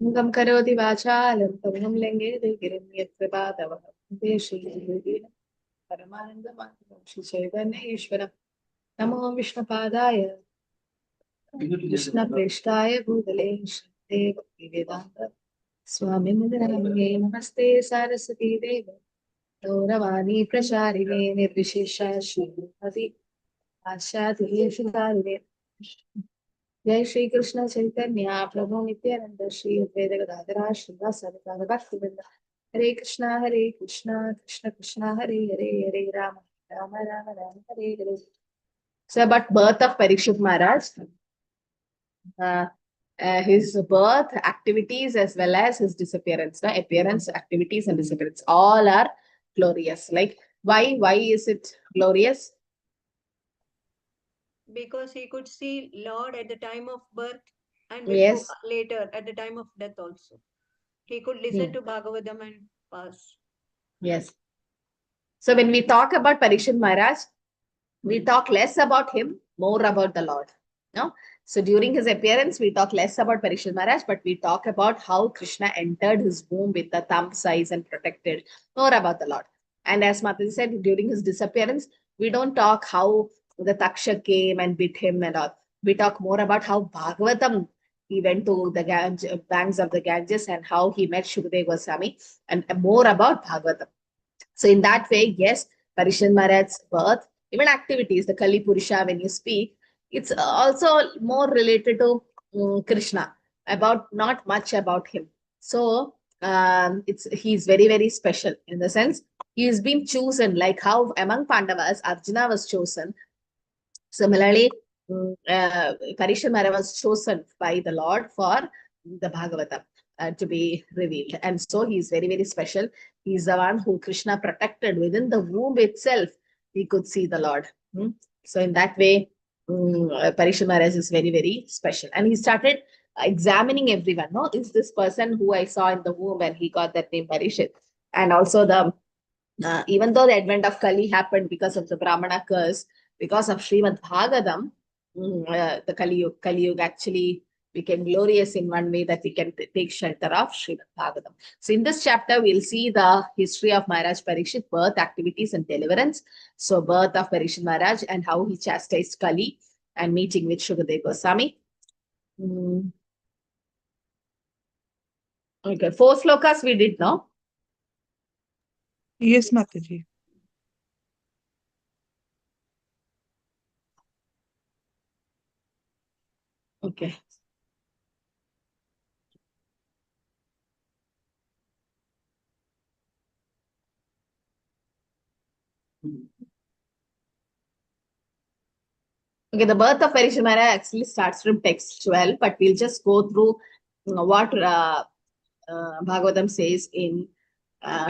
Mungam karoti vachalam padam lenge de girim yatprapadavam deshi yudina paramanandam Shri Chaitanya Ishwaram Namo Vishnu Padaya Krishna Preshtaya Bhutale Shri Bhakti Vedanta Swami Nidhanamne Namaste Saraswati Deva Gauravani Pracharine Nirvishesha Shri Ashadhiye Shri Jai Shri Krishna Chaitanya Prabhu Nityananda Shri Advaita Gadadhara Srivasa Gadadhara Bhaktivedanta Hare Krishna Krishna Krishna Hare Hare Hare Rama Rama Rama Rama Hare Hare. So about birth of Parikshit Maharaj, uh, his birth activities as well as his disappearance, no? Appearance, activities and disappearance, all are glorious. Like why is it glorious? Because he could see Lord at the time of birth and before Yes. later at the time of death also. He could listen Hmm. to Bhagavatam and pass. Yes. So when we talk about Parikshit Maharaj, we talk less about him, more about the Lord. No? So during his appearance, we talk less about Parikshit Maharaj, but we talk about how Krishna entered his womb with the thumb size and protected, more about the Lord. And as Mataji said, during his disappearance, we don't talk how the Taksha came and bit him and all. We talk more about how Bhagavatam, he went to the banks of the Ganges and how he met Shukadeva Goswami, and more about Bhagavatam. So in that way, yes, Parishad Maharaj's birth, even activities, the Kali Purusha, when you speak, it's also more related to Krishna, about not much about him. So he's very, very special in the sense he's been chosen, like how among Pandavas, Arjuna was chosen. Similarly, Parishad Maharaj was chosen by the Lord for the Bhagavatam to be revealed. And so he is very, very special. He is the one who Krishna protected within the womb itself. He could see the Lord. So in that way, Parishad Maharaj is very, very special. And he started examining everyone. No, is this person who I saw in the womb and he got that name Parishad. And also the even though the advent of Kali happened because of the Brahmana curse, because of Srimad Bhagavatam, the Kali Yuga actually became glorious in one way that we can take shelter of Srimad Bhagavatam. So in this chapter, we'll see the history of Maharaj Parikshit, birth, activities, and deliverance. So birth of Parikshit Maharaj and how he chastised Kali and meeting with Shukadeva Goswami. Okay, 4 slokas we did now. Yes, Mataji. Okay. Okay, the birth of Parishmara actually starts from text 12, but we'll just go through what Bhagavatam says in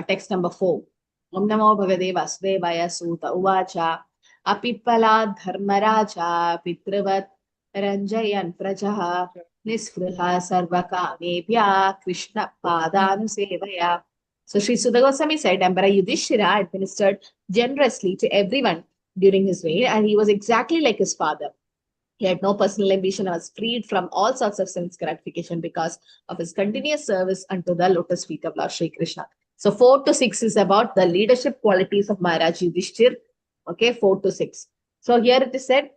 text number 4. Om Namo Bhagavate Vasudevaya Suta Uvacha Apipala Dharmaraja Pitravat Ranjayan Prajaha Nisfriha Sarvakamebhya Krishna Padanusevaya. So Sri Sudha Goswami said Emperor Yudhishthira administered generously to everyone during his reign, and he was exactly like his father. He had no personal ambition and was freed from all sorts of sense gratification because of his continuous service unto the lotus feet of Lord Sri Krishna. So 4 to 6 is about the leadership qualities of Maharaj Yudhishthir. Okay, 4 to 6. So here it is said,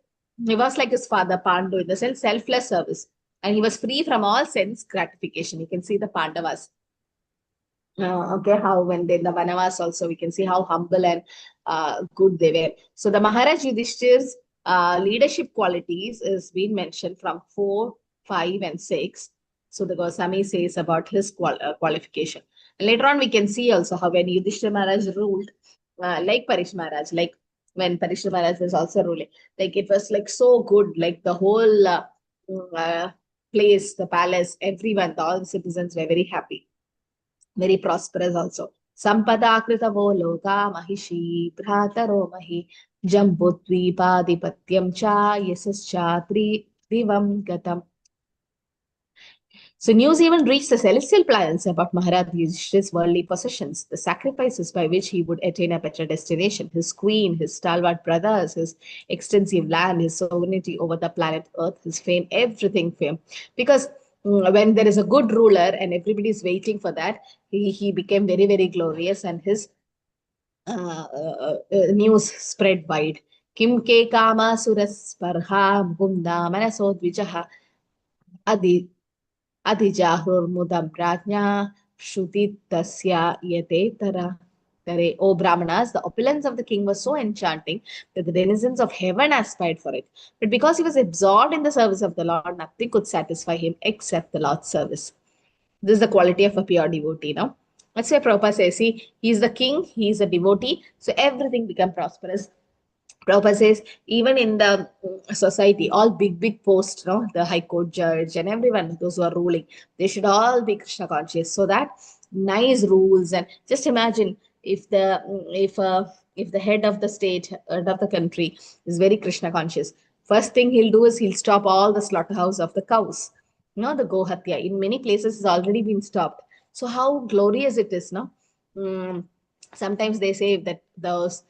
he was like his father Pandu in the sense selfless service. And he was free from all sense gratification. You can see the Pandavas. Okay, how when they in the Vanavas also, we can see how humble and good they were. So the Maharaj Yudhishthir's leadership qualities is being mentioned from 4, 5, and 6. So the Goswami says about his qualification. And later on, we can see also how when Yudhishthira Maharaj ruled, like Parish Maharaj, like when Parish Maharaj was also ruling, like it was like so good, like the whole place, the palace, everyone, all the citizens were very happy, very prosperous also. Sampada kritavo loka mahishi bhrataro mahi jambudvipadipathyam cha yasascha divam gatam. So news even reached the celestial planets about Maharaj Yudhishthira's worldly possessions, the sacrifices by which he would attain a better destination, his queen, his stalwart brothers, his extensive land, his sovereignty over the planet Earth, his fame, everything fame. Because when there is a good ruler and everybody is waiting for that, he became very, very glorious, and his news spread wide. Kim ke kama surasparha mukunda manasodvijaha adi adijahurmudam prajna shruti tasya yate tara. O Brahmanas, the opulence of the king was so enchanting that the denizens of heaven aspired for it. But because he was absorbed in the service of the Lord, nothing could satisfy him except the Lord's service. This is the quality of a pure devotee. Now, that's why Prabhupada says, see, he is the king, he is a devotee, so everything become prosperous. Prabhupada says, even in the society, all big, big posts, no, the High Court judge and everyone, those who are ruling, they should all be Krishna conscious, so that nice rules. And just imagine if the head of the state, head of the country is very Krishna conscious. First thing he'll do is he'll stop all the slaughterhouse of the cows. The Gohatya in many places has already been stopped. So how glorious it is, no? Mm, Sometimes they say that those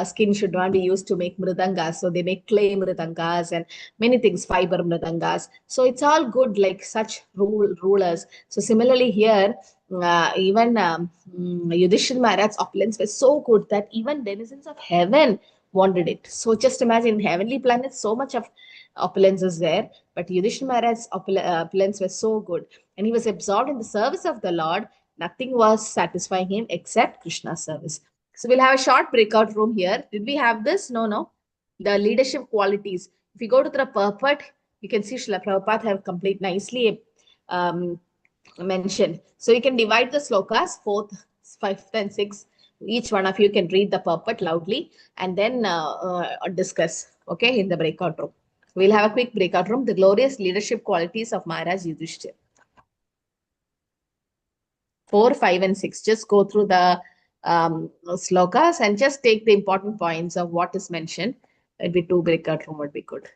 skin should not be used to make mridangas, so they make clay mridangas and many things, fiber mridangas. So it's all good, like such rulers. So similarly here, even Yudhishthira Maharaj's opulence was so good that even denizens of heaven wanted it. So just imagine, heavenly planets, so much of opulence is there, but Yudhishthira Maharaj's opulence was so good, and he was absorbed in the service of the Lord. Nothing was satisfying him except Krishna's service. So we'll have a short breakout room here. Did we have this? No, no. The leadership qualities. If you go to the purport, you can see Srila Prabhupada have complete nicely mentioned. So you can divide the slokas, fourth, fifth, and sixth. Each one of you can read the purport loudly and then discuss, okay, in the breakout room. We'll have a quick breakout room. The glorious leadership qualities of Maharaj Yudhishthira. 4, 5, and 6. Just go through the slokas and just take the important points of what is mentioned. It'd be two breakout room would be good.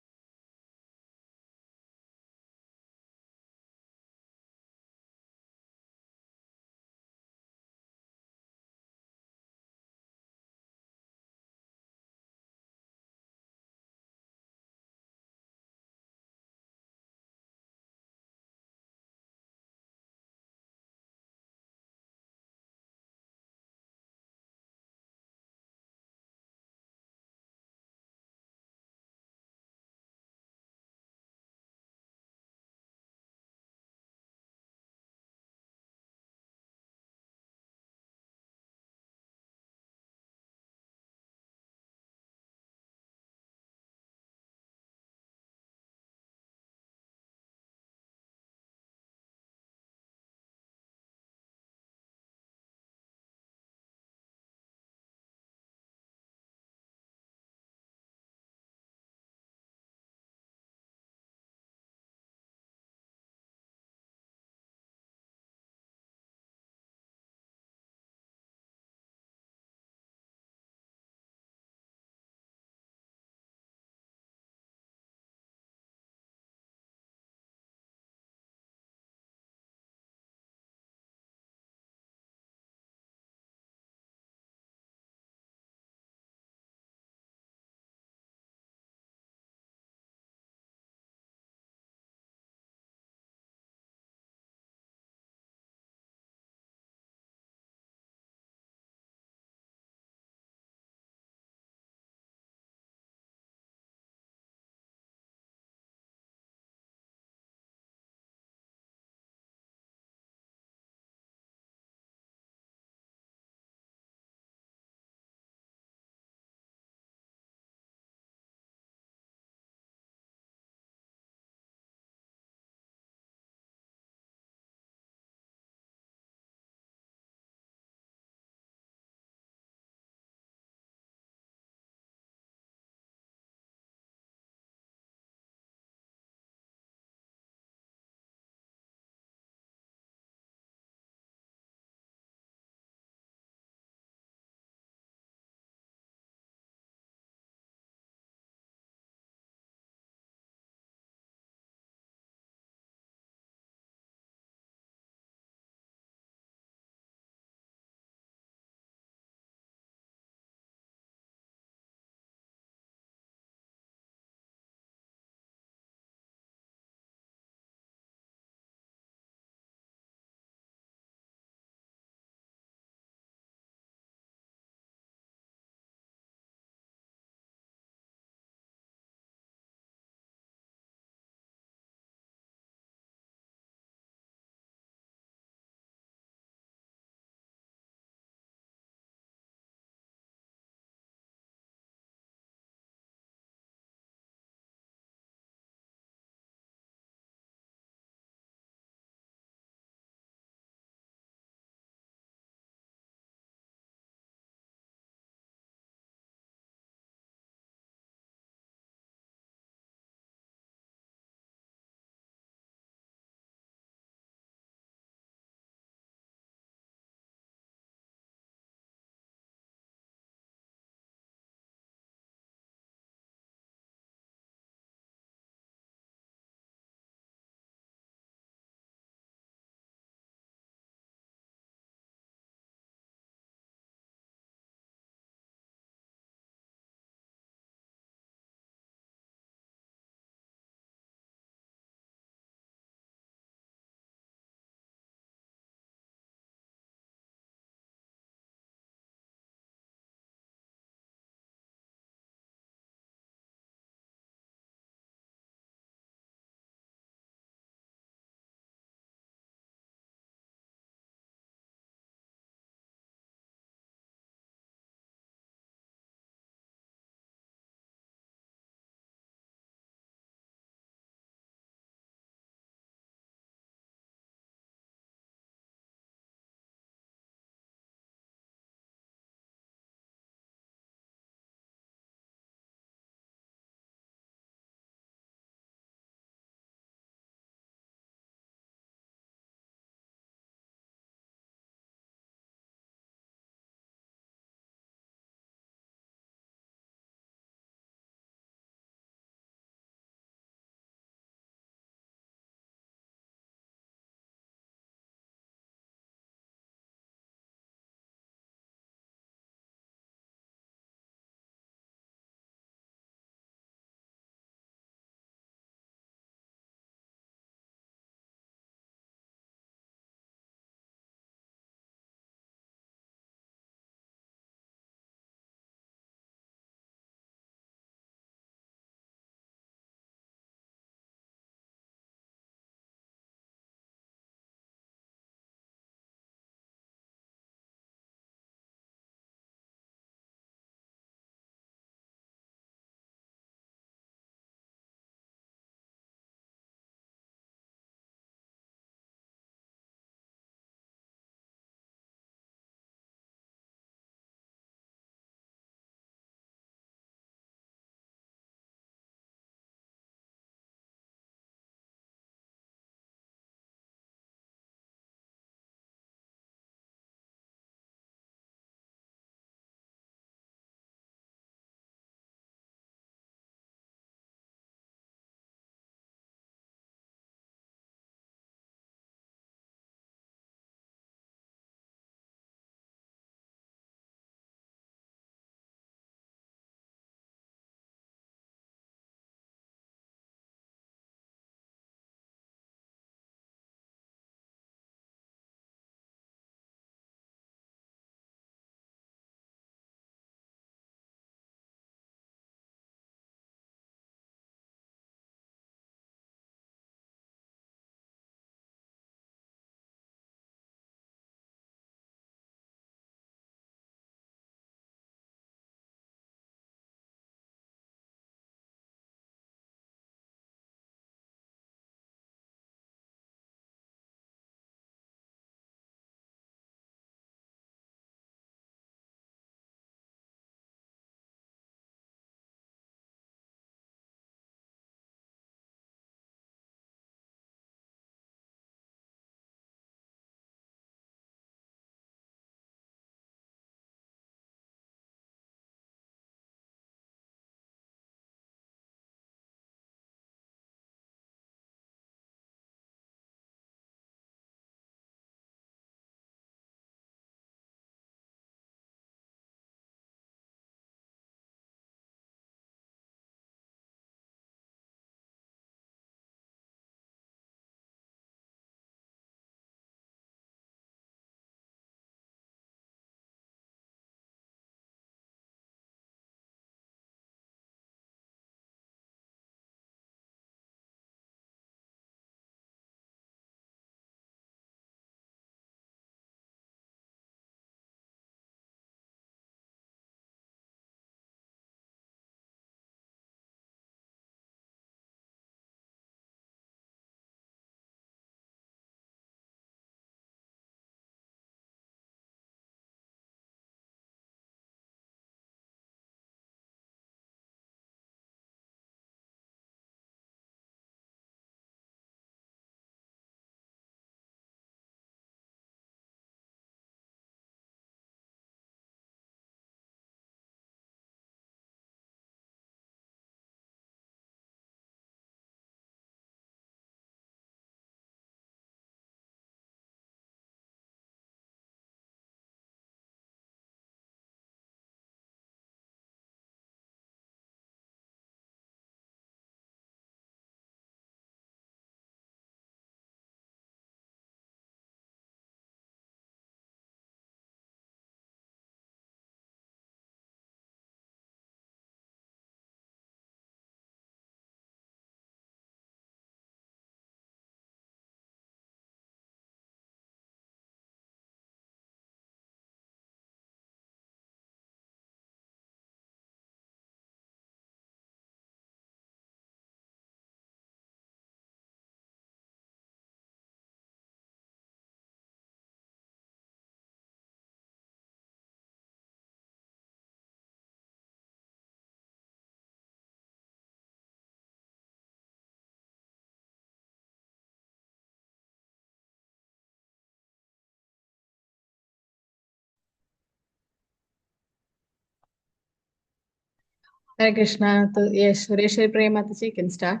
Hare Krishna. So, yes, Sureshwari Priya Mataji can start.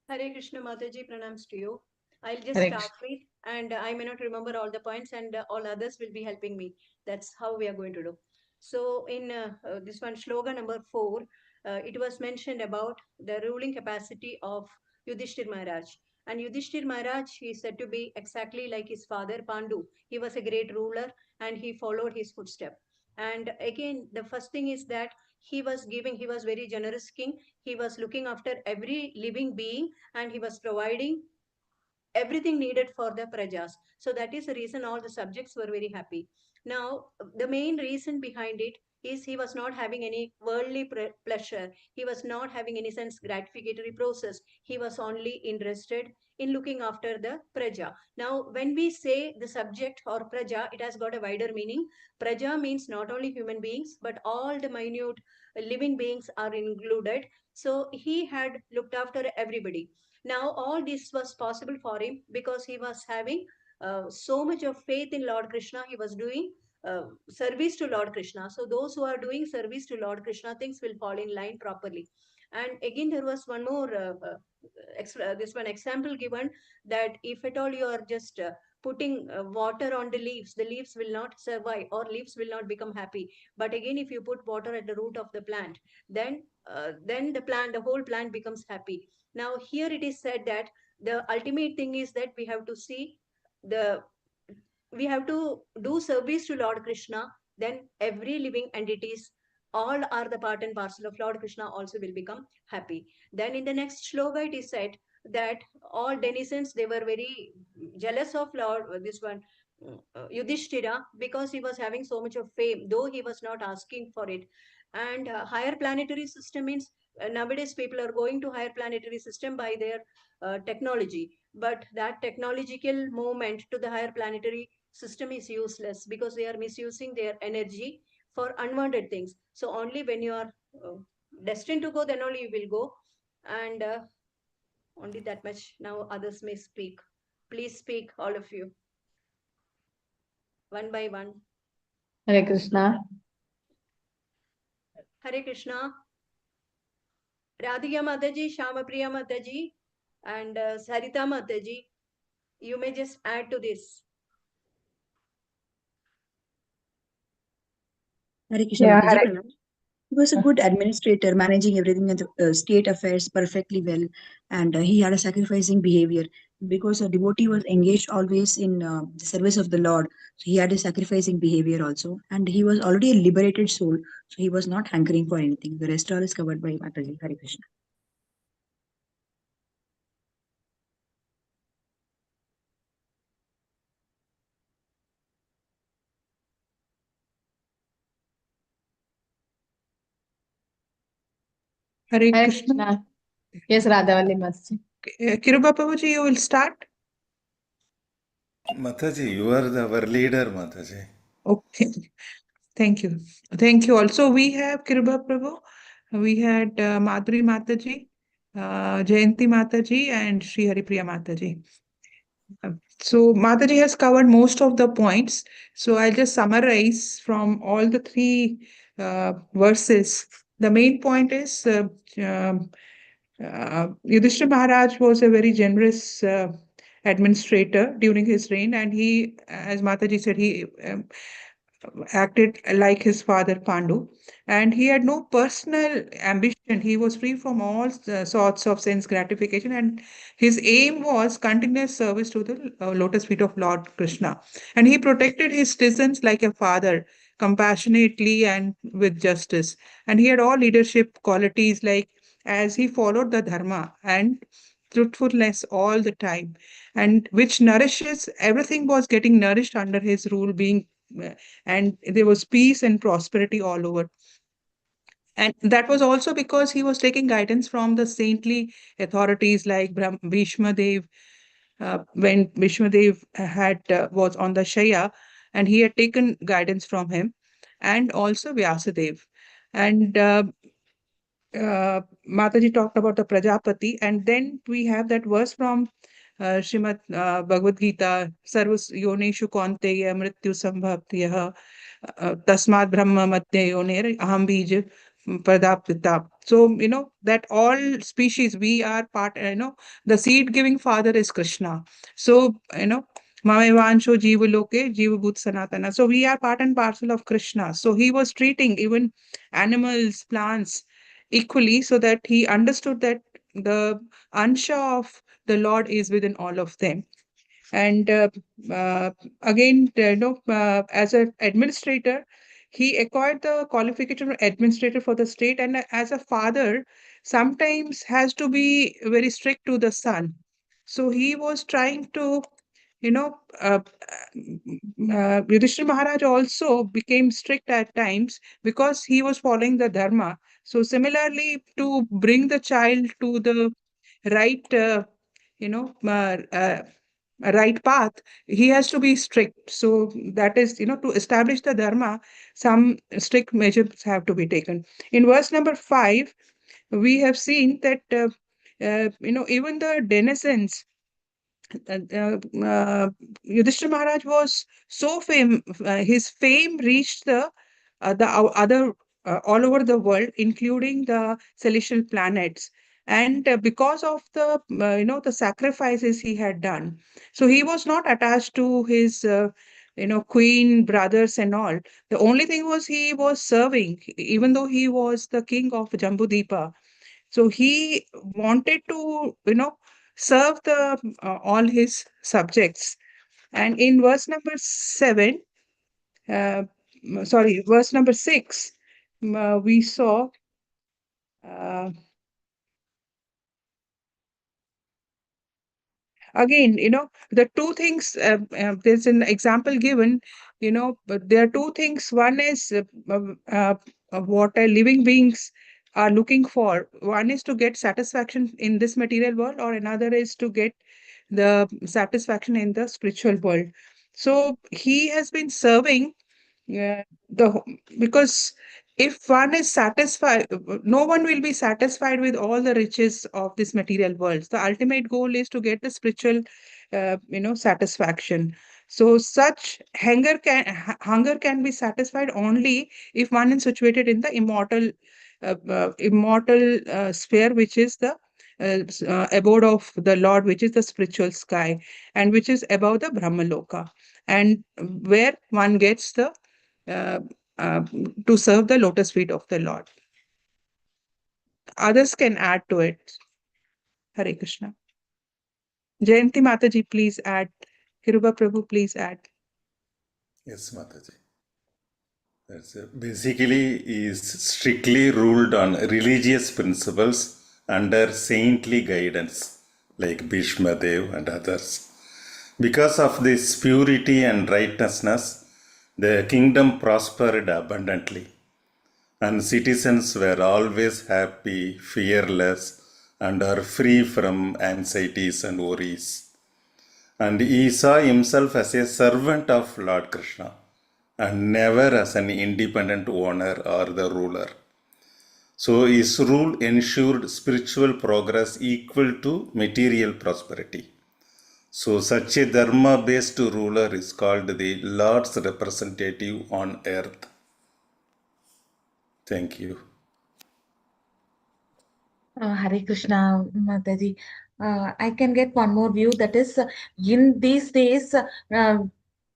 Hare Krishna Mataji, pranams to you. I'll just Hare start Krishna. with, and I may not remember all the points, and all others will be helping me. That's how we are going to do. So, in this one, slogan number 4, it was mentioned about the ruling capacity of Yudhishthir Maharaj. And Yudhishthir Maharaj is said to be exactly like his father Pandu. He was a great ruler and he followed his footsteps. And again, the first thing is that he was giving, he was very generous king. He was looking after every living being and he was providing everything needed for the prajas. So that is the reason all the subjects were very happy. Now, the main reason behind it is he was not having any worldly pleasure. He was not having any sense gratificatory process. He was only interested in looking after the praja. Now, when we say the subject or praja, it has got a wider meaning. Praja means not only human beings, but all the minute living beings are included. So he had looked after everybody. Now, all this was possible for him because he was having so much of faith in Lord Krishna. He was doing service to Lord Krishna. So, those who are doing service to Lord Krishna, things will fall in line properly. And again, there was one more this one example given that if at all you are just putting water on the leaves will not survive or leaves will not become happy. But again, if you put water at the root of the plant, then the whole plant becomes happy. Now, here it is said that the ultimate thing is that the we have to do service to Lord Krishna. Then every living entities, all are the part and parcel of Lord Krishna, also will become happy. Then in the next shloka, it is said that all denizens they were very jealous of Lord this one. Yudhishthira, because he was having so much of fame, though he was not asking for it. And higher planetary system means nowadays people are going to higher planetary system by their technology, but that technological movement to the higher planetary system is useless because they are misusing their energy for unwanted things. So only when you are destined to go, then only you will go. And only that much. Now others may speak. Please speak, all of you, one by one. Hare Krishna. Hare Krishna. Radhika Mataji, Shamapriya Mataji, and Sarita Mataji, you may just add to this. Hare Krishna Yeah, Mataji. Hare. He was a good administrator, managing everything in the state affairs perfectly well, and he had a sacrificing behavior because a devotee was engaged always in the service of the Lord. So he had a sacrificing behavior also, and he was already a liberated soul, so he was not hankering for anything. The rest all is covered by Mataji. Hare Krishna. Hare Hare Krishna. Krishna. Yes, Radhavalli Mataji. Kiruba Prabhuji, you will start. Mataji, you are our leader, Mataji. Okay. Thank you. Thank you. Also, we have Kiruba Prabhu. We had Madhuri Mataji, Jayanti Mataji, and Sri Haripriya Mataji. So Mataji has covered most of the points. So I'll just summarize from all the three verses. The main point is Yudhishthira Maharaj was a very generous administrator during his reign, and he, as Mataji said, he acted like his father Pandu, and he had no personal ambition. He was free from all sorts of sense gratification, and his aim was continuous service to the lotus feet of Lord Krishna. And he protected his citizens like a father, compassionately and with justice. And he had all leadership qualities, like as he followed the dharma and truthfulness all the time, and which nourishes everything was getting nourished under his rule, being and there was peace and prosperity all over. And that was also because he was taking guidance from the saintly authorities like Bhishma Dev, when Bhishma Dev was on the Shaya, and he had taken guidance from him, and also Vyasadev. And Mataji talked about the Prajapati, and then we have that verse from Srimad Bhagavad Gita, Sarvas Yoneshu Kaunteya Mrityu Sambhavtiyah Tasmad Brahma Madhya Yoner Aham Bij Pradapita. So, that all species, we are part, the seed giving father is Krishna. So, Mamevansho Jiva Loke, Jiva Bhut Sanatana. So, we are part and parcel of Krishna. So, he was treating even animals, plants equally, so that he understood that the Ansha of the Lord is within all of them. And again, as an administrator, he acquired the qualification of administrator for the state. And as a father, sometimes has to be very strict to the son. So he was trying to, Yudhishthira Maharaj also became strict at times because he was following the dharma. So similarly, to bring the child to the right, you know, uh, uh, right path, he has to be strict. So that is, to establish the dharma, some strict measures have to be taken. In verse number 5, we have seen that, even the denizens, Yudhishthira Maharaj was so his fame reached the other all over the world, including the celestial planets. And because of the the sacrifices he had done, so he was not attached to his queen brothers and all. The only thing was he was serving, even though he was the king of Jambudipa. So he wanted to, serve the all his subjects. And in verse number 7, verse number 6, we saw uh, again, the two things. There's an example given. But there are two things. One is what living beings are looking for. One is to get satisfaction in this material world, or another is to get the satisfaction in the spiritual world. So he has been serving the because if one is satisfied, no one will be satisfied with all the riches of this material world. The ultimate goal is to get the spiritual satisfaction. So such hunger can be satisfied only if one is situated in the immortal sphere, which is the abode of the Lord, which is the spiritual sky, and which is above the Brahmaloka, and where one gets the uh, uh, to serve the lotus feet of the Lord. Others can add to it. Hare Krishna. Jayanti Mataji, please add. Kiruba Prabhu, please add. Yes, Mataji. Basically, he is strictly ruled on religious principles under saintly guidance, like Bhishma Dev and others. Because of this purity and righteousness, the kingdom prospered abundantly, and citizens were always happy, fearless, and are free from anxieties and worries. And he saw himself as a servant of Lord Krishna, and never as an independent owner or the ruler. So his rule ensured spiritual progress equal to material prosperity. So such a dharma-based ruler is called the Lord's representative on earth. Thank you. Hare Krishna, Mataji. I can get one more view, that is, in these days,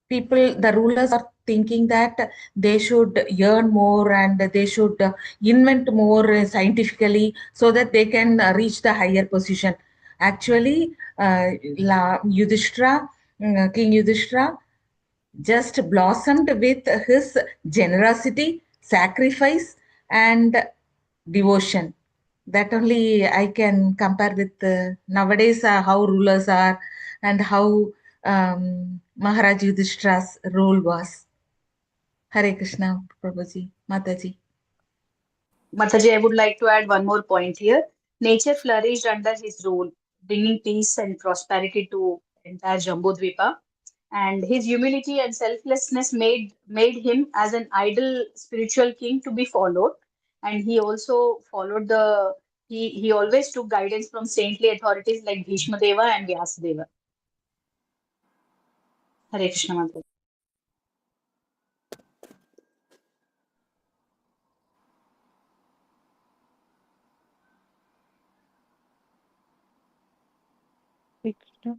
people, the rulers are thinking that they should earn more and they should invent more scientifically so that they can reach the higher position. Actually, Yudhishthira, King Yudhishthira, just blossomed with his generosity, sacrifice, and devotion. That only I can compare with nowadays how rulers are and how Maharaj Yudhishthira's role was. Hare Krishna, Prabhuji, Mataji. Mataji, I would like to add one more point here. Nature flourished under his rule, bringing peace and prosperity to entire Jambudvipa. And his humility and selflessness made him as an ideal spiritual king to be followed. And he also followed he always took guidance from saintly authorities like Bhishma Deva and Vyasadeva. Hare Krishna Mataji. Hare Krishna.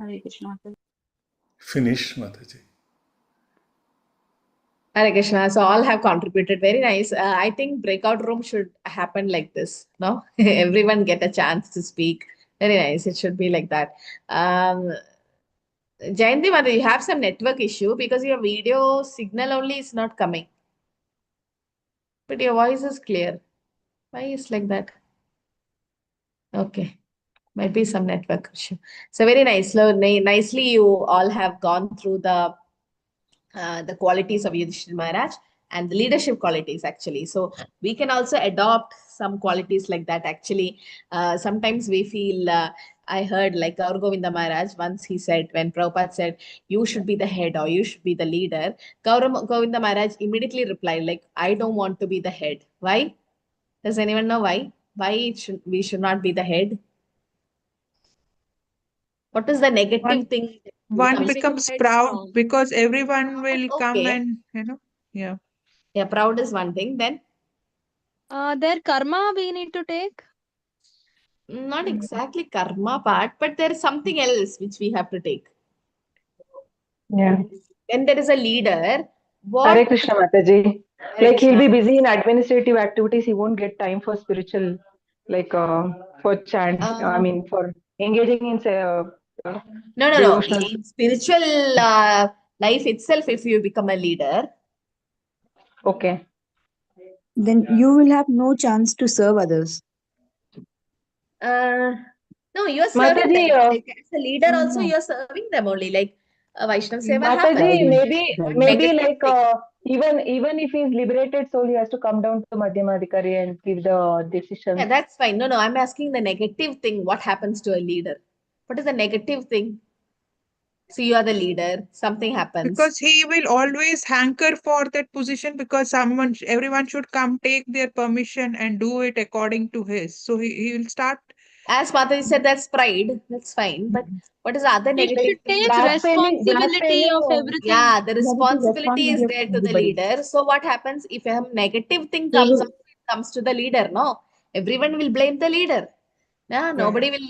Hare Krishna. Finish, Mataji. Hare Krishna. So all have contributed. Very nice. I think breakout room should happen like this. No, everyone get a chance to speak. Very nice. It should be like that. Jayanti Mother, you have some network issue because your video signal only is not coming, but your voice is clear. Why is like that? Okay, might be some network issue. So very nice. So nicely, you all have gone through the qualities of Yudhishthira Maharaj and the leadership qualities actually. So we can also adopt some qualities like that actually. Sometimes we feel, I heard like our Govinda Maharaj, once he said, when Prabhupada said, you should be the head or you should be the leader, Govinda Maharaj immediately replied like, I don't want to be the head. Why? Does anyone know why? Why we should not be the head? What is the negative thing? One Comes? becomes Head proud strong. because everyone will come Okay. and, yeah. Yeah, proud is one thing. Then Their karma we need to take. not exactly karma part, but there is something else which we have to take. Yeah. When there is a leader, Hare what? Krishna Mataji. Hare Like he'll Krishna. be busy in administrative activities. He won't get time for spiritual, like for chant. I mean, for engaging in No. devotional. In spiritual life itself, if you become a leader, Okay. Then you will have no chance to serve others. no, you are serving Mataji, them. Like as a leader, also No. you are serving them only. Like Vaishnav Seva Mataji, happens. maybe Negative like thing. even if he's liberated soul, he has to come down to Madhyamadikari and give the decisions. Yeah, that's fine. No, I'm asking the negative thing. What happens to a leader? What is the negative thing? So you are the leader, something happens. Because he will always hanker for that position because everyone should come take their permission and do it according to his. So he will start. As Mataji said, that's pride. That's fine. But what is the other He negative should thing? take responsibility of everything. Yeah, the That is the responsibility is responsibility of there to the everybody. leader. So what happens if a negative thing They comes will- up, it comes to the leader? No, everyone will blame the leader. Yeah, nobody will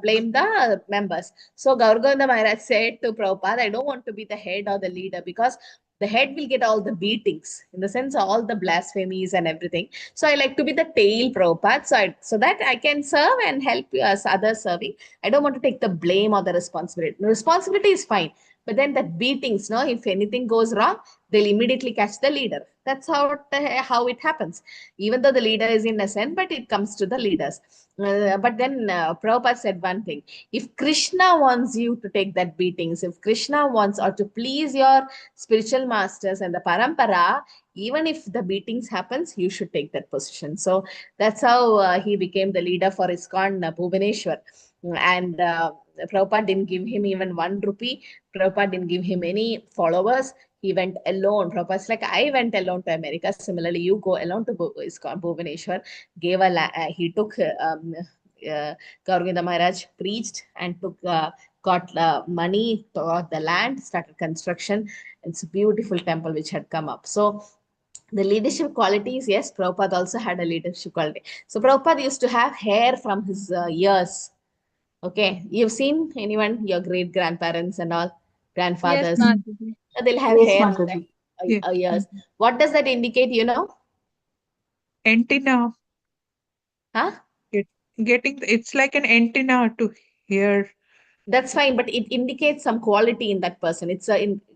blame the members. So Gaurganda Maharaj said to Prabhupada, I don't want to be the head or the leader because the head will get all the beatings, in the sense of all the blasphemies and everything. So I like to be the tail, Prabhupada, so that I can serve and help us others serving. I don't want to take the blame or the responsibility. The responsibility is fine. But then the beatings, no, if anything goes wrong, they'll immediately catch the leader. That's how it happens. Even though the leader is innocent, but it comes to the leaders. But then Prabhupada said one thing. If Krishna wants you to take that beatings, if Krishna wants or to please your spiritual masters and the parampara, even if the beatings happens, you should take that position. So that's how he became the leader for ISKCON Bhubaneswar. And Prabhupada didn't give him even 1 rupee. Prabhupada didn't give him any followers. He went alone. Prabhupada's like, I went alone to America. Similarly, you go alone to ISKCON Bhubaneswar. He took Govinda Maharaj preached and got money, got the land, started construction. It's a beautiful temple which had come up. So the leadership qualities, yes, Prabhupada also had a leadership quality. So Prabhupada used to have hair from his ears. Okay, you've seen anyone, your great grandparents and all, grandfathers, Yes, Mataji. they'll have Yes, hair on Mataji. Yeah. their ears. What does that indicate, you know? Antenna. Huh? It's like an antenna to hear. That's fine, but it indicates some quality in that person. It's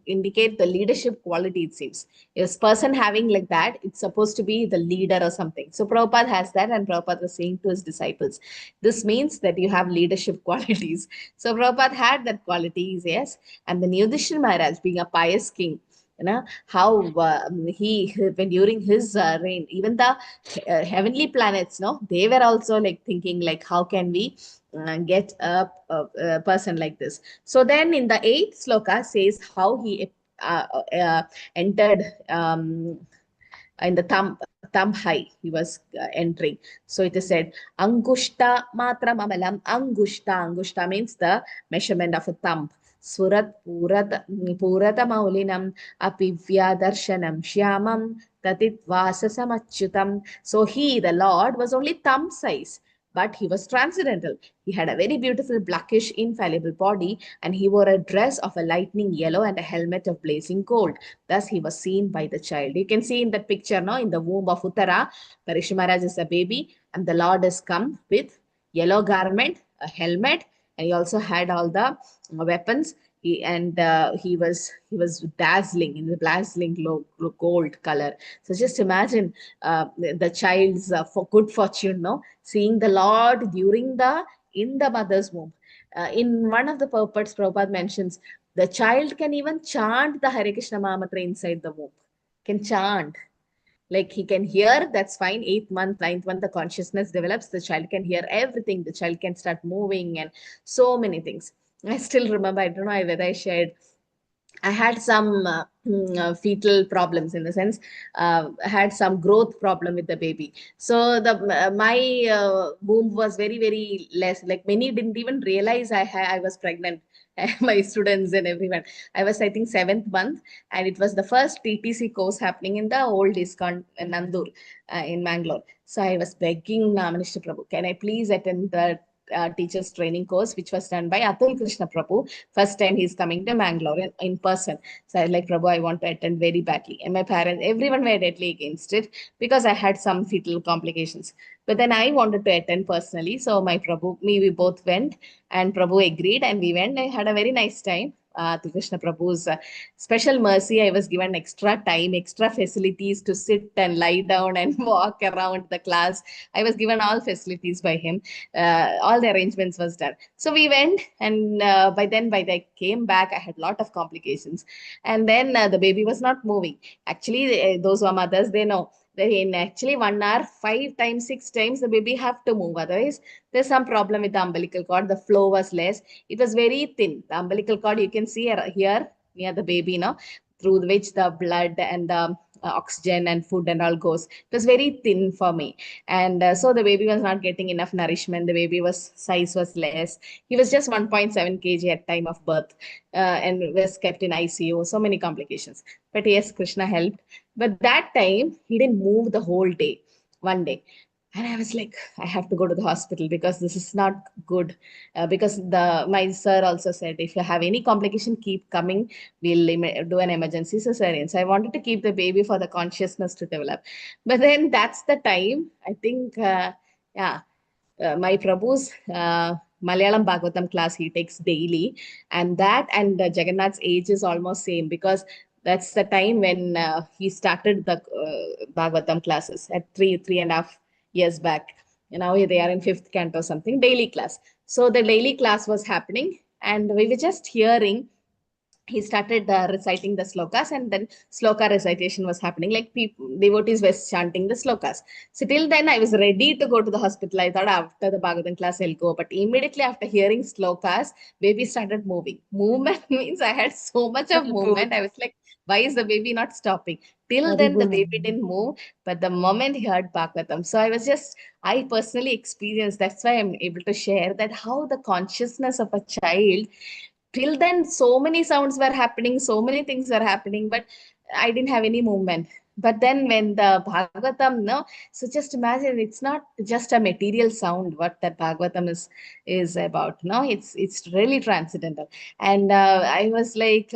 indicate the leadership quality, it seems. If person having like that, it's supposed to be the leader or something. So Prabhupada has that, and Prabhupada was saying to his disciples, this means that you have leadership qualities. So Prabhupada had that qualities, yes. And the Yudhishthira Maharaj, being a pious king, you know, how when during his reign, even the heavenly planets, no, they were also like thinking like, how can we get a person like this? So then in the 8th sloka says how he entered in the thumb high he was entering. So it is said, Angushta matra mamalam. Angushta means the measurement of a thumb. Surat Purata Maulinam Apivya Darshanam Shyamam Tatit Vasasam. So he, the Lord, was only thumb size, but he was transcendental. He had a very beautiful blackish infallible body, and he wore a dress of a lightning yellow and a helmet of blazing gold. Thus he was seen by the child. You can see in that picture now, in the womb of Uttara, Parikshit Maharaj is a baby, and the Lord has come with yellow garment, a helmet, and he also had all the weapons. He was dazzling in the dazzling gold color. So just imagine the child's for good fortune, no, seeing the Lord during in the mother's womb. In one of the purports, Prabhupada mentions the child can even chant the Hare Krishna Mahamatra inside the womb. Can chant. Like he can hear, that's fine. 8th month, 9th month, the consciousness develops. The child can hear everything. The child can start moving and so many things. I still remember, I don't know whether I shared, I had some fetal problems, in the sense, I had some growth problem with the baby. So my womb was very, very less. Like many didn't even realize I was pregnant. My students and everyone. I was, I think, 7th month, and it was the first TTC course happening in the old ISKCON in Nandur in Mangalore. So I was begging Minister Prabhu, can I please attend the teachers training course, which was done by Atul Krishna Prabhu. First time he's coming to Mangalore in person. So I was like, Prabhu, I want to attend very badly. And my parents, everyone were deadly against it because I had some fetal complications. But then I wanted to attend personally. So my Prabhu, we both went, and Prabhu agreed, and we went. I had a very nice time. To Krishna Prabhu's special mercy, I was given extra time, extra facilities to sit and lie down and walk around the class. I was given all facilities by him. All the arrangements was done. So we went, and by the I came back, I had a lot of complications. And then the baby was not moving. Actually, those who are mothers, they know that in actually 1 hour, 5 times, 6 times, the baby have to move. Otherwise, there's some problem with the umbilical cord. The flow was less. It was very thin. The umbilical cord, you can see here near the baby now, through which the blood and the oxygen and food and all goes. It was very thin for me. And so the baby was not getting enough nourishment. The baby size was less. He was just 1.7 kg at time of birth, and was kept in ICU. So many complications. But yes, Krishna helped. But that time, he didn't move the whole day, one day. And I was like, I have to go to the hospital because this is not good. Because my sir also said, if you have any complication, keep coming. We'll do an emergency cesarean. So I wanted to keep the baby for the consciousness to develop. But then that's the time, I think, my Prabhu's Malyalam Bhagavatam class he takes daily. And that and Jagannath's age is almost same, because that's the time when he started the Bhagavatam classes at 3.5 years back. And now they are in 5th canto or something, daily class. So the daily class was happening, and we were just hearing. He started reciting the slokas, and then sloka recitation was happening. Like devotees were chanting the slokas. So till then I was ready to go to the hospital. I thought after the Bhagavatam class I'll go. But immediately after hearing slokas, baby started moving. Movement means I had so much of movement. I was like, why is the baby not stopping? Till then the baby didn't move. But the moment he heard Bhagavatam, so I personally experienced, that's why I'm able to share that how the consciousness of a child, till then so many sounds were happening, so many things were happening, but I didn't have any movement. But then when the Bhagavatam, no, so just imagine, it's not just a material sound what that Bhagavatam is about. No, it's really transcendental. And I was like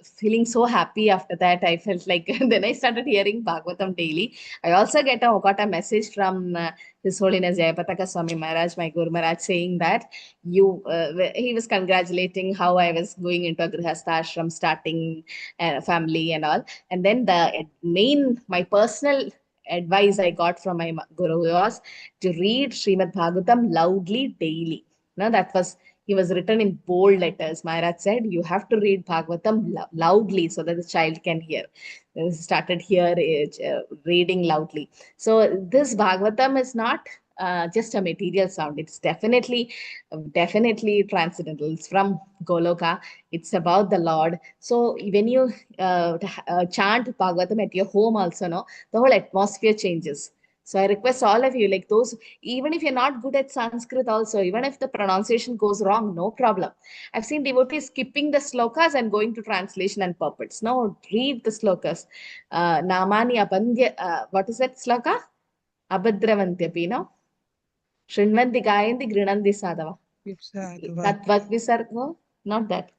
feeling so happy after that. I felt like then I started hearing Bhagavatam daily. I also got a message from His Holiness Jayapataka Swami Maharaj, my Guru Maharaj, saying that he was congratulating how I was going into a Grihastha ashram, starting a family and all. And then my personal advice I got from my Guru was to read Srimad Bhagavatam loudly daily. Now he was written in bold letters. Maharaj said, you have to read Bhagavatam loudly so that the child can hear. Then he started reading loudly. So this Bhagavatam is not just a material sound. It's definitely transcendental. It's from Goloka. It's about the Lord. So when you chant Bhagavatam at your home also, no, the whole atmosphere changes. So I request all of you, like those, even if you're not good at Sanskrit also, even if the pronunciation goes wrong, no problem. I've seen devotees skipping the slokas and going to translation and puppets. No, read the slokas. Namani Abandya, what is that sloka? Abhadravantyapi, no? Shrinvanti Gayanti Grinandi Sadava. Tatvat Visargo? Not that.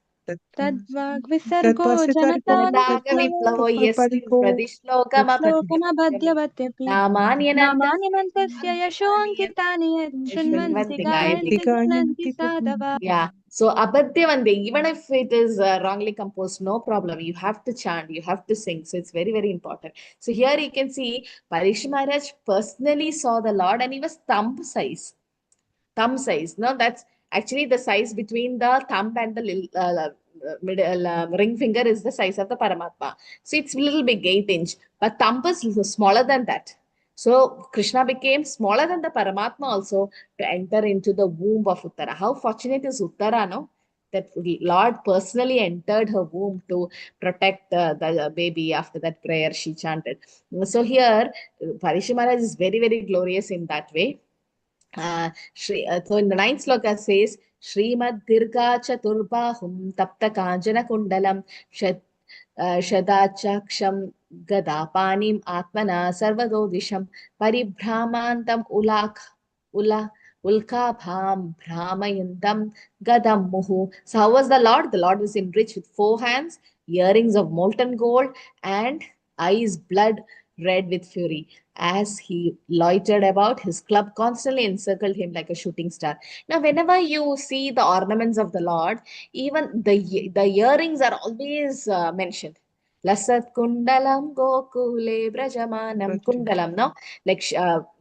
Tadvag visargo janata Janataga Viplavo, yes, Pradishlokam Slokamabadyavadyapi Namanyananta Namanyanantasya yasho ankitani yat Shrinvanti Shrinvanti gayanti Gayanti. grinanti sadava. Yeah. So Abhadyavande, even if it is wrongly composed, no problem. You have to chant, you have to sing. So it's very, very important. So here you can see Parikshit Maharaj personally saw the Lord and he was thumb size. Thumb size. No, that's actually the size between the thumb and the middle ring finger is the size of the Paramatma. So it's a little big, 8 inch, but thumb is smaller than that. So Krishna became smaller than the Paramatma also to enter into the womb of Uttara. How fortunate is Uttara, no? That Lord personally entered her womb to protect the baby after that prayer she chanted. So here, Parikshit Maharaj is very, very glorious in that way. So in the ninth sloka says, Srimad Dirga Chaturbahum Tapta Kanjana Kundalam Shadachaksham Gadapanim Atmana Sarvadodisham Paribhramantam Ulkabham Brahmayantam Gadam Muhu. So how was the Lord? The Lord was enriched with 4 hands, earrings of molten gold, and eyes blood red with fury. As he loitered about, his club constantly encircled him like a shooting star. Now, whenever you see the ornaments of the Lord, even the earrings are always mentioned. Lasat kundalam gokule brajamanam kundalam, no? Like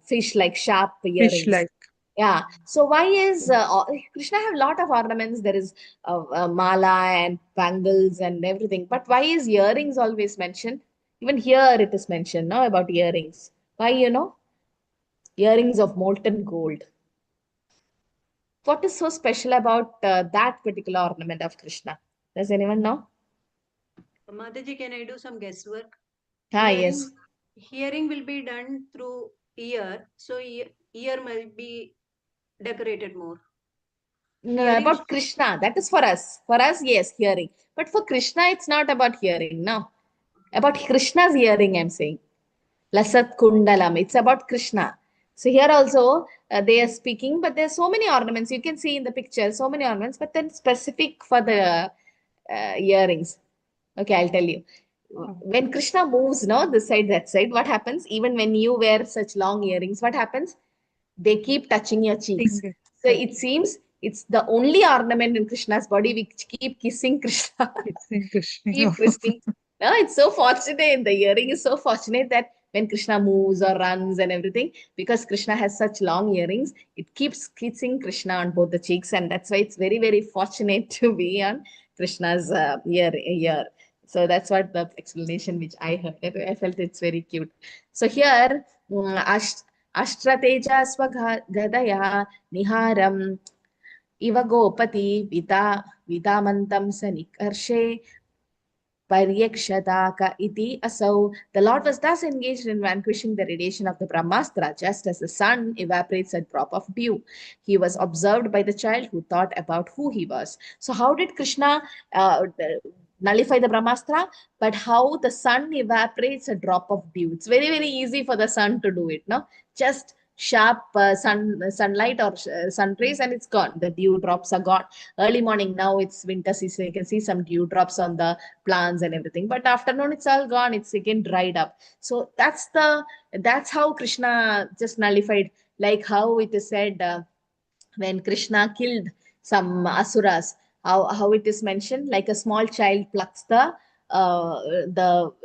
fish, like sharp earrings. Fish-like. Yeah. So why is Krishna have a lot of ornaments? There is mala and bangles and everything. But why is earrings always mentioned? Even here it is mentioned, no, about earrings. Why, earrings of molten gold. What is so special about that particular ornament of Krishna? Does anyone know? Mataji, can I do some guesswork? Yes. Hearing will be done through ear, so ear might be decorated more. No, Hearing- about Krishna. That is for us. For us, yes, hearing. But for Krishna, it's not about hearing, no. About Krishna's hearing, I'm saying. Lasat Kundalam. It's about Krishna. So here also they are speaking, but there's so many ornaments. You can see in the picture, so many ornaments, but then specific for the earrings. Okay, I'll tell you. When Krishna moves, no, this side, that side, what happens? Even when you wear such long earrings, what happens? They keep touching your cheeks. So it seems it's the only ornament in Krishna's body which keep kissing Krishna. Kissing Krishna. Keep kissing. No, it's so fortunate. The earring is so fortunate that when Krishna moves or runs and everything, because Krishna has such long earrings, it keeps kissing Krishna on both the cheeks, and that's why it's very, very fortunate to be on Krishna's ear. So that's what the explanation which I heard. I felt it's very cute. So here, Ashtrateja Swagadaya Niharam Iva Gopati Vidamantam Sanikarshe Paryakshadaka iti asau. The Lord was thus engaged in vanquishing the radiation of the Brahmastra, just as the sun evaporates a drop of dew. He was observed by the child who thought about who he was. So how did Krishna nullify the Brahmastra? But how the sun evaporates a drop of dew. It's very, very easy for the sun to do it, no? Just sharp sunlight or sun rays and it's gone. The dew drops are gone. Early morning, now it's winter season, you can see some dew drops on the plants and everything, but afternoon it's all gone, it's again dried up. So that's how Krishna just nullified, like how it is said when Krishna killed some asuras, how it is mentioned, like a small child plucks the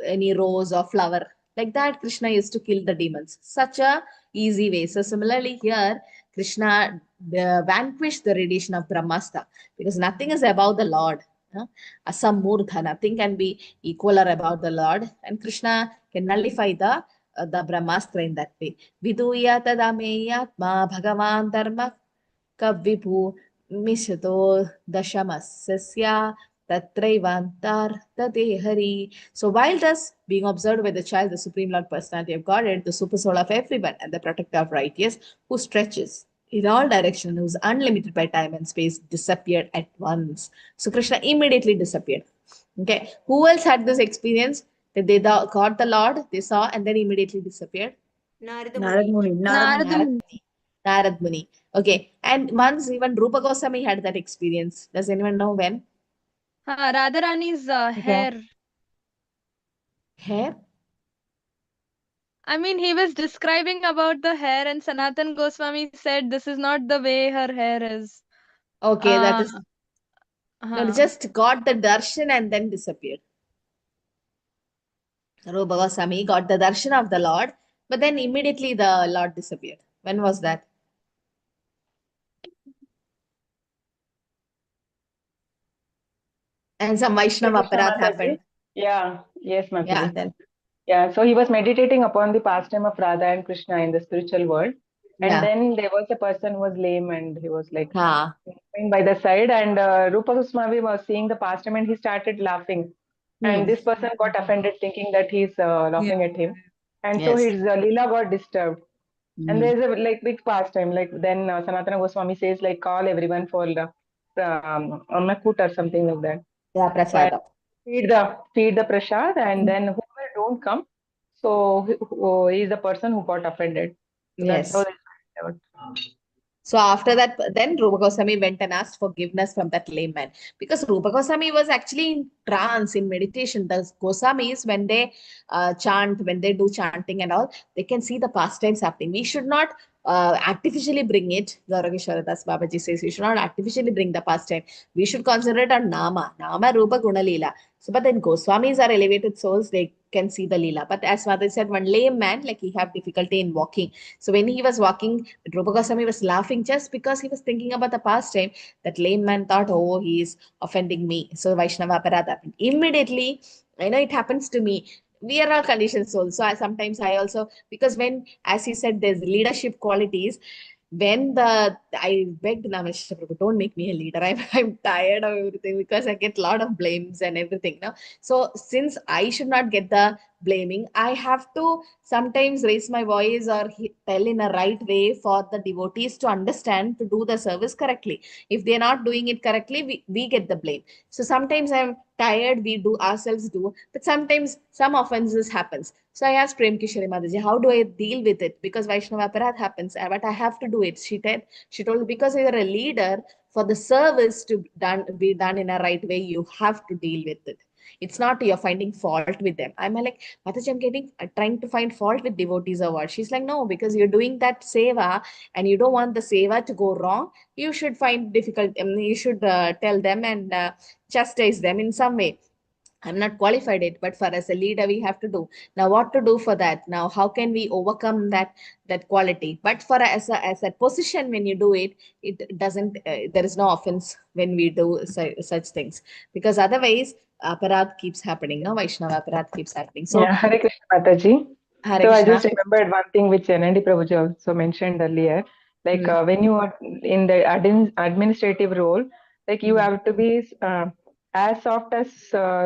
any rose or flower, like that Krishna used to kill the demons, such a easy way. So similarly here, Krishna vanquished the radiation of Brahmastra, because nothing is above the Lord. Asamurdha, nothing can be equal or above the Lord, and Krishna can nullify the the Brahmastra in that way. Viduya tadameyatma bhagavan dharma kavipu mishato dashamasasya tatraivantar tadehari. So while thus being observed by the child, the Supreme Lord Personality of Godhead, the super soul of everyone and the protector of righteous, who stretches in all directions, who is unlimited by time and space, disappeared at once. So Krishna immediately disappeared. Okay. Who else had this experience? That they got the Lord, they saw, and then immediately disappeared? Narada Narad Muni. Muni. Narada Narad Muni. Muni. Narad Muni. Okay. And once even Rupa Goswami had that experience. Does anyone know when? Radharani's Yeah. hair. Hair? I mean, he was describing about the hair, and Sanatan Goswami said this is not the way her hair is. Okay, that is no, Huh. just got the darshan and then disappeared. Rupa Goswami got the darshan of the Lord, but then immediately the Lord disappeared. When was that? And some Hare Vaishnava Krishna aparadh Mataji. happened. Yeah, yes, Yeah, Mataji. then Yeah, so he was meditating upon the pastime of Radha and Krishna in the spiritual world. And yeah. then there was a person who was lame and he was like Ha. going by the side. And Rupa Goswami was seeing the pastime and he started laughing. And Hmm. this person got offended thinking that he's laughing at him. And so Yes. his Leela got disturbed. And Hmm. there's a like big pastime. Like then Sanatana Goswami says like call everyone for the Annakut or something like that. Yeah, And prasadam. feed the prasad and then whoever don't come, so who is the person who got offended. So that's how Yes. they started out. So after that, then Rupa Goswami went and asked forgiveness from that lame man, because Rupa Goswami was actually in trance, in meditation. The Goswamis, when they chant, when they do chanting and all, they can see the pastimes happening. We should not artificially bring it. Gaurageshwara Das Babaji says we should not artificially bring the pastime. We should concentrate on Nama, Rupa, Guna, Leela. So, but then Goswamis are elevated souls, they can see the Leela. But as Mother said, one lame man, like he have difficulty in walking. So when he was walking, Rupa Goswami was laughing just because he was thinking about the past time. That lame man thought, oh, he is offending me. So Vaishnava Aparadha happened. Immediately, it happens to me. We are all conditioned souls. So sometimes I also, because when, as he said, there's leadership qualities, when I begged Namashita Prabhu, don't make me a leader. I'm tired of everything because I get a lot of blames and everything. No? So since I should not get the blaming, I have to sometimes raise my voice or tell in a right way for the devotees to understand to do the service correctly. If they're not doing it correctly, we get the blame. So sometimes I'm tired, we do ourselves do, but sometimes some offenses happens. So I asked Prem Kishore Mataji, how do I deal with it? Because Vaishnava Aparadh happens, but I have to do it. She told, because you're a leader, for the service to be done in a right way, you have to deal with it. It's not you're finding fault with them. I'm like, Mataji, I'm trying to find fault with devotees or what? She's like, no, because you're doing that seva and you don't want the seva to go wrong. You should find difficult, you should tell them and chastise them in some way. I'm not qualified it, but for as a leader, we have to do. Now, what to do for that? Now, how can we overcome that quality? But for as a position, when you do it, it doesn't. There is no offense when we do such things, because otherwise, aparadh keeps happening. No, Vaishnava aparadh keeps happening. So, Yeah, Hare Krishna Mataji. Hare So I Krishna. just remembered one thing which Nandi Prabhuji also mentioned earlier. Like Hmm. when you are in the administrative role, like you Hmm. have to be as soft as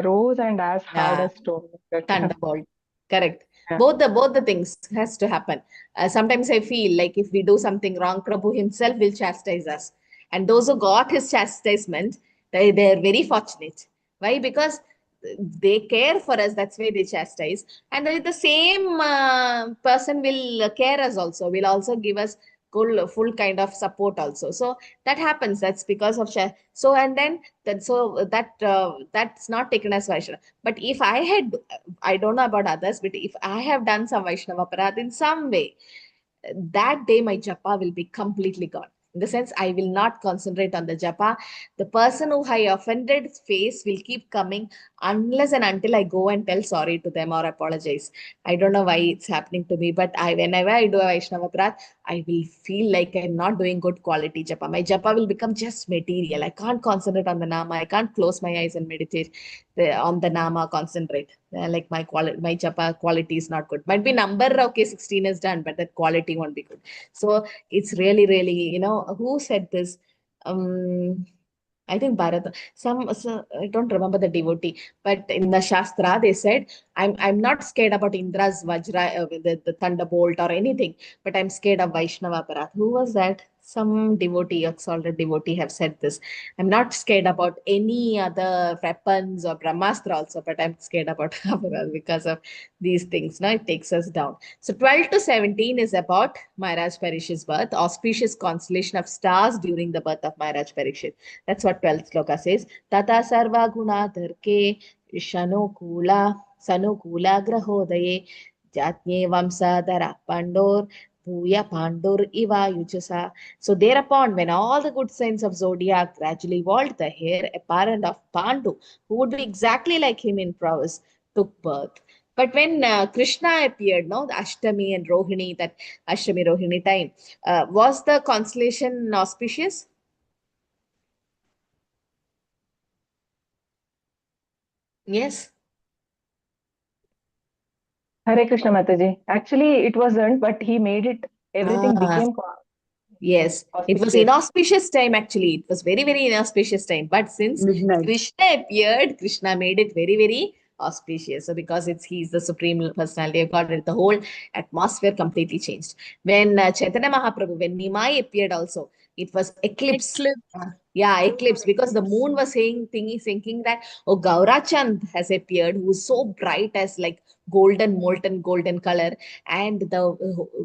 rose and as hard Yeah. as stone. Like that. Thunderbolt. Correct. Yeah. Both the things has to happen. Sometimes I feel like if we do something wrong, Prabhu himself will chastise us. And those who got his chastisement, they're very fortunate. Why? Because they care for us. That's why they chastise. And the same person will care us also. Will also give us full kind of support also. So that happens. That's because of so and then that's not taken as Vaishnava. But if I don't know about others, but if I have done some Vaishnava Aparadh in some way, that day my japa will be completely gone. In the sense, I will not concentrate on the japa. The person who I offended face will keep coming unless and until I go and tell sorry to them or apologize. I don't know why it's happening to me, but whenever I do a Vaishnava Prat, I will feel like I'm not doing good quality japa. My japa will become just material. I can't concentrate on the nama. I can't close my eyes and meditate on the nama, concentrate. Like my quality, my japa quality is not good. Might be number, okay, 16 is done, but that quality won't be good. So it's really, really, who said this? I think Bharata, I don't remember the devotee, but in the Shastra, they said, I'm not scared about Indra's Vajra, the thunderbolt or anything, but I'm scared of Vaishnava Parat. Who was that? Some devotee, exalted devotee have said this. I'm not scared about any other weapons or Brahmastra also, but I'm scared about Aparat because of these things. Now it takes us down. So 12 to 17 is about Maharaj Parish's birth, auspicious constellation of stars during the birth of Maharaj Parishit. That's what 12th sloka says. Tata sarva guna dharke sanukula grahodaye jatnye vamsadara pandor puya pandur iva yuchasa. So thereupon, when all the good signs of zodiac gradually evolved, the heir apparent of Pandu, who would be exactly like him in prowess, took birth. But when Krishna appeared, no, the Ashtami and Rohini, that Ashtami Rohini time, was the constellation auspicious? Yes. Hare Krishna Mataji. Actually, it wasn't, but he made it, everything became Yes, it was auspicious. inauspicious time actually. It was very, very inauspicious time. But since Midnight. Krishna appeared, Krishna made it very, very auspicious. So because he's the supreme personality of God, the whole atmosphere completely changed. When Chaitanya Mahaprabhu, when Nimai appeared also, it was eclipse. Yeah, eclipse, because the moon was thinking that, oh, Gaurachand has appeared, who's so bright as like golden, molten golden color. And the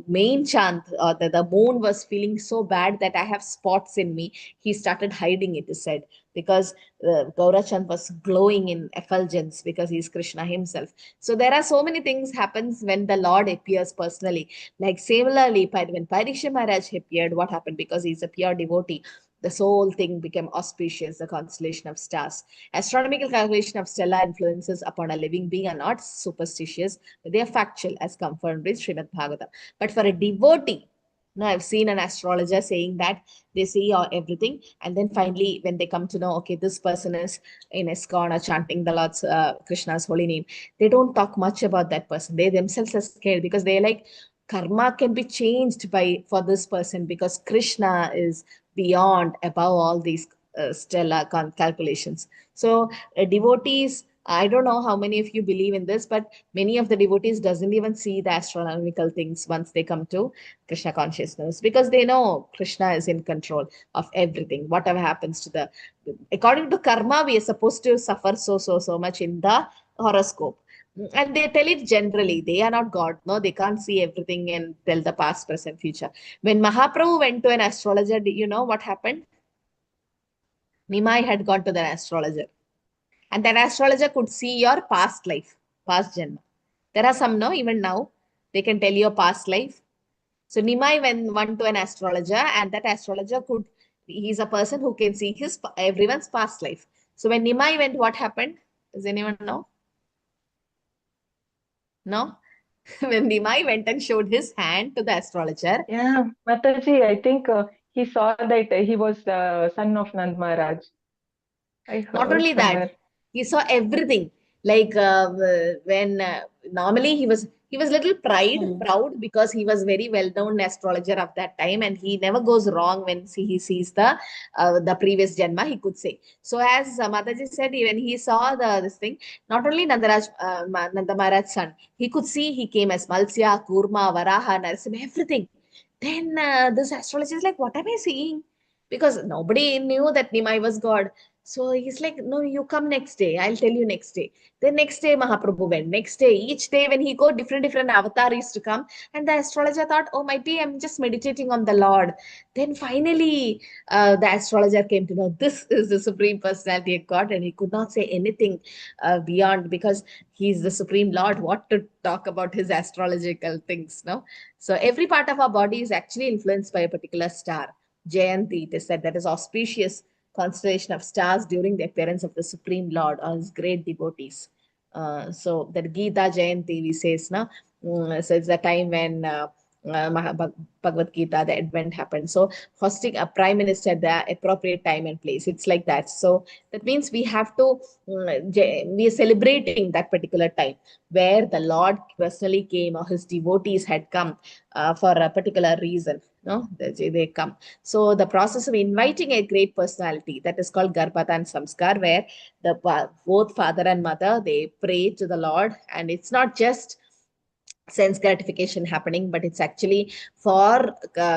main chant, the moon was feeling so bad that I have spots in me. He started hiding it, he said, because Gaurachand was glowing in effulgence because he's Krishna himself. So there are so many things happens when the Lord appears personally. Like similarly, when Parikshit Maharaj appeared, what happened? Because he's a pure devotee, this whole thing became auspicious, the constellation of stars. Astronomical calculation of stellar influences upon a living being are not superstitious, but they are factual, as confirmed with Srimad Bhagavatam. But for a devotee, no, I've seen an astrologer saying that they see everything, and then finally, when they come to know, okay, this person is in ISKCON or chanting the Lord's Krishna's holy name, they don't talk much about that person. They themselves are scared because they're like, karma can be changed for this person because Krishna is beyond, above all these stellar calculations. So devotees, I don't know how many of you believe in this, but many of the devotees doesn't even see the astronomical things once they come to Krishna consciousness, because they know Krishna is in control of everything. Whatever happens to according to karma, we are supposed to suffer so much in the horoscope. And they tell it generally. They are not God. No, they can't see everything and tell the past, present, future. When Mahaprabhu went to an astrologer, you know what happened? Nimai had gone to the astrologer. And that astrologer could see your past life, past janma. There are some, no, even now, they can tell your past life. So Nimai went to an astrologer, and that astrologer he's a person who can see everyone's past life. So when Nimai went, what happened? Does anyone know? No? When Nimai went and showed his hand to the astrologer. Yeah, Mataji, I think he saw that he was the son of Nand Maharaj. I Not heard only somewhere. that, he saw everything. Like when normally he was little proud because he was very well-known astrologer of that time, and he never goes wrong when he sees the previous janma, he could say. So as Mataji said, when he saw this thing, not only Nanda Maharaj's son, he could see he came as Malsya, Kurma, Varaha, Narasimha, everything. Then this astrologer is like, what am I seeing? Because nobody knew that Nimai was God. So he's like, no, you come next day. I'll tell you next day. Then next day, Mahaprabhu went. Next day, each day when he go, different avatar used to come. And the astrologer thought, oh, might be I'm just meditating on the Lord. Then finally, the astrologer came to know this is the Supreme Personality of God. And he could not say anything beyond, because he's the Supreme Lord. What to talk about his astrological things, no? So every part of our body is actually influenced by a particular star. Jayanti, it is said, that is auspicious constellation of stars during the appearance of the Supreme Lord or his great devotees. So that Gita Jayanti, we says, no? So it's the time when Bhagavad Gita, the advent happened. So hosting a prime minister at the appropriate time and place. It's like that. So that means we have to, we are celebrating that particular time where the Lord personally came or his devotees had come for a particular reason. No, they come. So the process of inviting a great personality, that is called Garbhatan Samskar, where the both father and mother, they pray to the Lord, and it's not just sense gratification happening, but it's actually for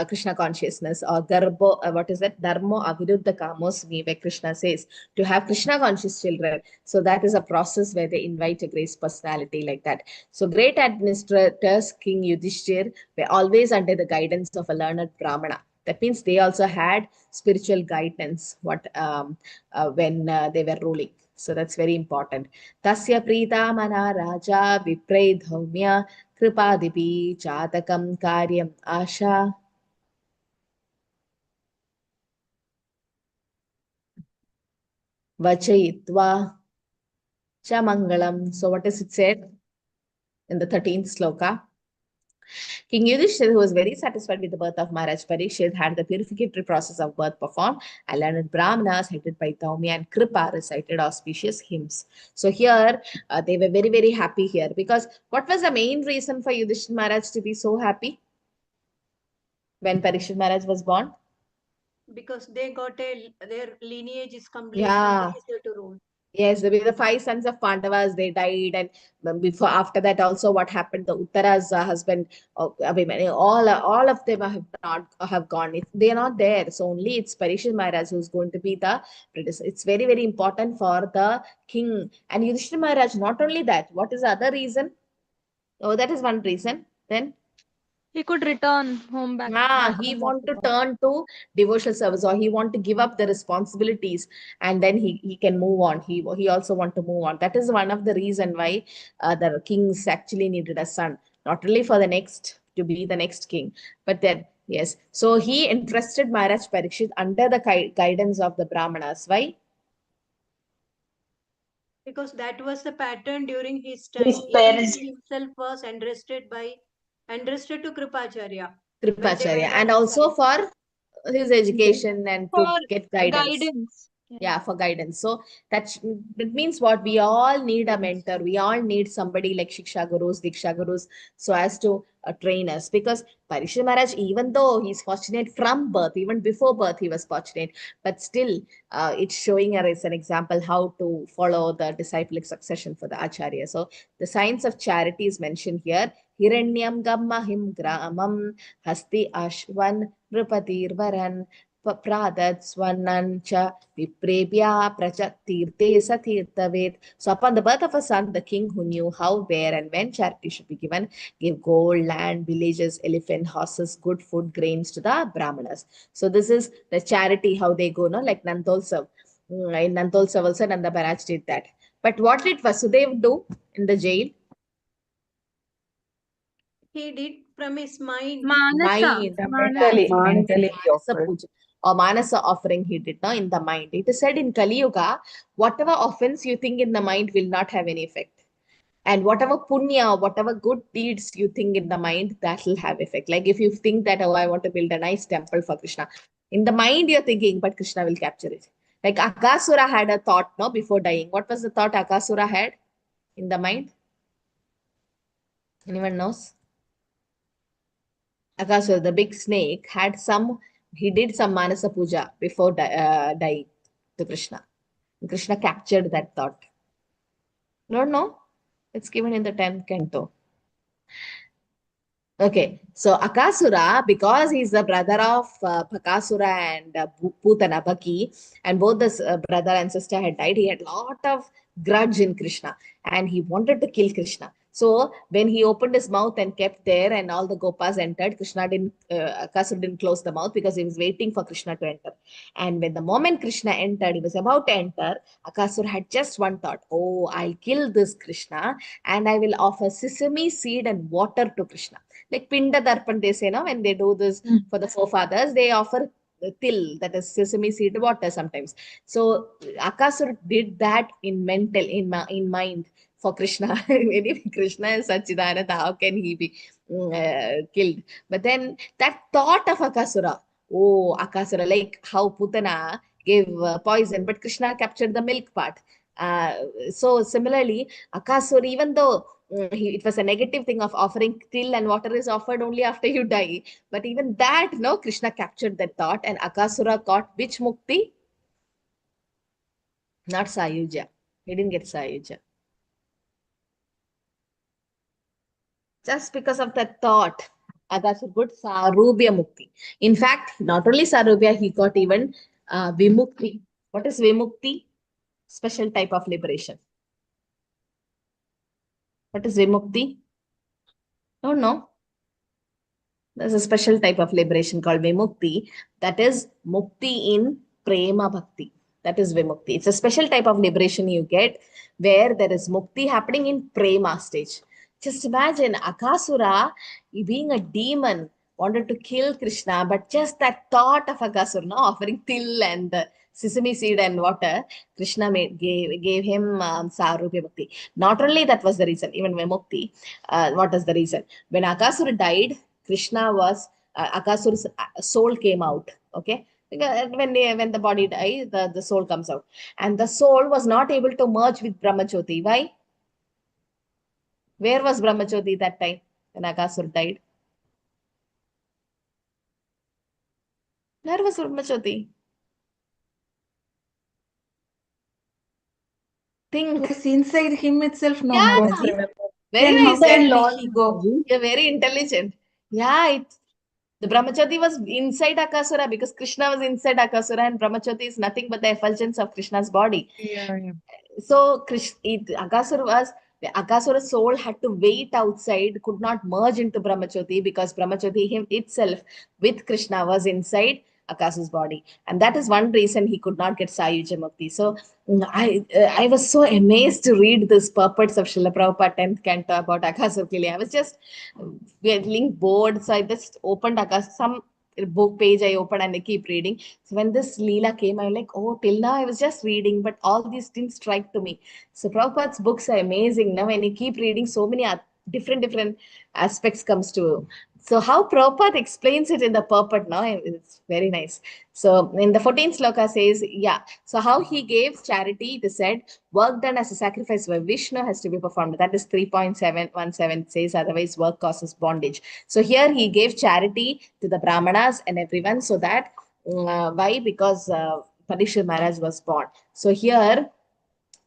Krishna consciousness or Garbo, what is that? Dharmo aviruddha kamosmi, where Krishna says to have Krishna conscious children. So that is a process where they invite a great personality like that. So great administrators, King Yudhishthir, were always under the guidance of a learned Brahmana. That means they also had spiritual guidance when they were ruling. So that's very important. Tasya prita mana raja vipre dhaumya कृपादिपि चातकं कार्यम् आशा vachayitva cha mangalam. So what is it said in the 13th sloka? King Yudhishthira, who was very satisfied with the birth of Maharaj Parikshit, had the purificatory process of birth performed, and learned Brahmanas headed by Daumya and Kripa recited auspicious hymns. So here, they were very, very happy here, because what was the main reason for Yudhishthira Maharaj to be so happy when Parikshit Maharaj was born? Because they got their lineage is complete Yeah. to rule. Yes, the 5 sons of Pandavas, they died, and before after that also what happened, the Uttara's husband, Abhimanyu, all of them have gone. They are not there, so only it's Parikshit Maharaj who's going to be the predecessor. It's very, very important for the king. And Yudhishthira Maharaj, not only that, what is the other reason? Oh, that is one reason. Then He could return home back he home want to after that. turn to devotional service, or he want to give up the responsibilities, and then he can move on. He also want to move on. That is one of the reason why the kings actually needed a son, not only for the next to be the next king, but then yes. So he entrusted Maharaj Parikshit under the guidance of the Brahmanas. Why? Because that was the pattern during his time. His Even parents. he himself was entrusted to Kripacharya. Kripacharya, and also for his education and to For get guidance. guidance. Yeah, for guidance. So that means what? We all need a mentor. We all need somebody like Shiksha Gurus, Diksha Gurus, so as to train us. Because Parikshit Maharaj, even though he's fortunate from birth, even before birth he was fortunate, but still it's showing us an example how to follow the disciplic succession for the Acharya. So the signs of charity is mentioned here. Hiranyam Gammahim Gramam Hasti Ashwan Nrupatir Varan Pradat Swanancha Viprebhya Prachatirte Satirtavet. So upon the birth of a son, the king who knew how, where, and when charity should be given, gave gold, land, villages, elephant, horses, good food, grains to the Brahmanas. So this is the charity, how they go, no? Like Nantolsav. In Nantolsav also Nanda Maharaj did that. But what did Vasudev do in the jail? He did from his mind. Manasa. Mind. Manasa. Mentally he Manasa offered. puja or Manasa offering he did, no, in the mind. It is said in Kali Yuga, whatever offense you think in the mind will not have any effect. And whatever punya, whatever good deeds you think in the mind, that will have effect. Like if you think that, oh, I want to build a nice temple for Krishna. In the mind you're thinking, but Krishna will capture it. Like Akasura had a thought, no, before dying. What was the thought Akasura had in the mind? Anyone knows? Akasura, the big snake, he did some Manasa Puja before dying to Krishna. Krishna captured that thought. No, it's given in the 10th canto. Okay, so Akasura, because he's the brother of Bhakasura and Putana, Bhaki, and both the brother and sister had died, he had a lot of grudge in Krishna and he wanted to kill Krishna. So when he opened his mouth and kept there and all the Gopas entered, Akasura didn't close the mouth because he was waiting for Krishna to enter. And when the moment Krishna entered, he was about to enter, Akasura had just one thought, oh, I'll kill this Krishna and I will offer sesame seed and water to Krishna. Like Pinda Darpan, they say, no, when they do this for the forefathers, they offer till, that is sesame seed water sometimes. So Akasura did that in in mind for Krishna. Anyway, Krishna is Sachidananda, how can he be killed? But then that thought of Akasura, oh, Akasura, like how Putana gave poison, but Krishna captured the milk part. So similarly, Akasura, even though it was a negative thing of offering till and water is offered only after you die, but even that, no, Krishna captured that thought, and Akasura got which mukti? Not Sayuja. He didn't get Sayuja. Just because of that thought, Akasura got Sarubhya Mukti. In fact, not only Sarubhya, he got even Vimukti. What is Vimukti? Special type of liberation. What is Vimukti? Oh no. There's a special type of liberation called Vimukti. That is Mukti in Prema Bhakti. That is Vimukti. It's a special type of liberation you get where there is Mukti happening in Prema stage. Just imagine Akasura being a demon, wanted to kill Krishna, but just that thought of Akasura, no, offering till and sesame seed and water, Krishna gave him Sarupya Bhakti. Not only that was the reason, even Vimukti, what is the reason? When Akasura died, Krishna was Akasura's soul came out. Okay, when the body dies, the soul comes out, and the soul was not able to merge with Brahmajyoti. Why? Where was Brahmajyoti that time when Akasura died? Where was Brahmajyoti? Think. It's inside him itself. No, Yeah. ma'am. Don't remember. Very Then how nice. can Lord. he go? You're very intelligent. Yeah, the Brahmajyoti was inside Akasura because Krishna was inside Akasura, and Brahmajyoti is nothing but the effulgence of Krishna's body. Yeah. So Akasura's soul had to wait outside, could not merge into Brahmajyoti because Brahmajyoti him itself with Krishna was inside Akasura's body. And that is one reason he could not get Sayuja Mukti. So I was so amazed to read this purports of Srila Prabhupada 10th Canto about Akasura killing. I was just feeling bored. So I just opened some book page I opened and I keep reading. So when this Leela came, I'm like, oh, till now I was just reading, but all these didn't strike to me. So Prabhupada's books are amazing. Now when you keep reading, so many different aspects comes to. So how Prabhupada explains it in the purport now, it's very nice. So in the 14th sloka says, yeah, so how he gave charity, they said, work done as a sacrifice by Vishnu has to be performed. That is 3.717 says, otherwise work causes bondage. So here he gave charity to the Brahmanas and everyone so that, why? Because Parikshit Maharaj was born. So here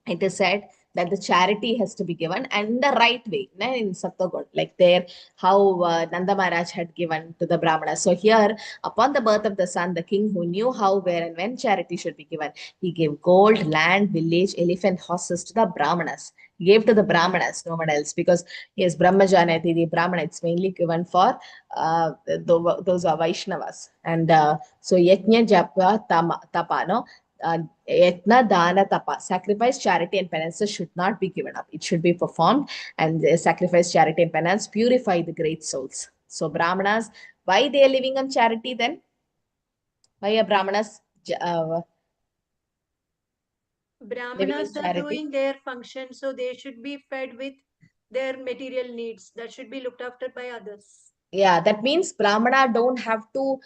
it is said that the charity has to be given and the right way, in Saptagon, like there, how Nanda Maharaj had given to the Brahmanas. So here, upon the birth of the son, the king who knew how, where, and when charity should be given, he gave gold, land, village, elephant, horses to the Brahmanas. He gave to the Brahmanas, no one else, because yes, Brahmajanati, the Brahmana, it's mainly given for those are Vaishnavas. And so Yajna Japa Tapa, no? Yatna, dana, tapa, sacrifice, charity, and penances should not be given up. It should be performed, and sacrifice, charity, and penance purify the great souls. So Brahmanas, why they are living on charity then? Why are Brahmanas Brahmanas are charity? doing their function, so they should be fed with their material needs that should be looked after by others. Yeah, that means Brahmana don't have to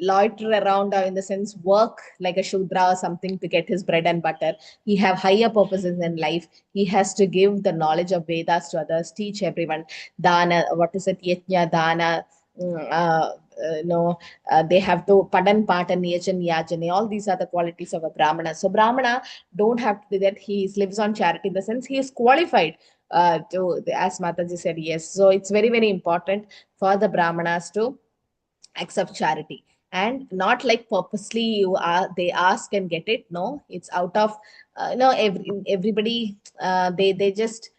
loiter around in the sense work like a Shudra or something to get his bread and butter. He have higher purposes in life. He has to give the knowledge of Vedas to others, teach everyone. Dana, what is it? Yajna, Dana, they have to padan, patan, yajan, yajane. All these are the qualities of a Brahmana. So Brahmana don't have to do that. He lives on charity in the sense he is qualified as Mataji said, yes. So it's very, very important for the Brahmanas to accept charity and not like purposely they ask and get it. No, it's out of everybody they just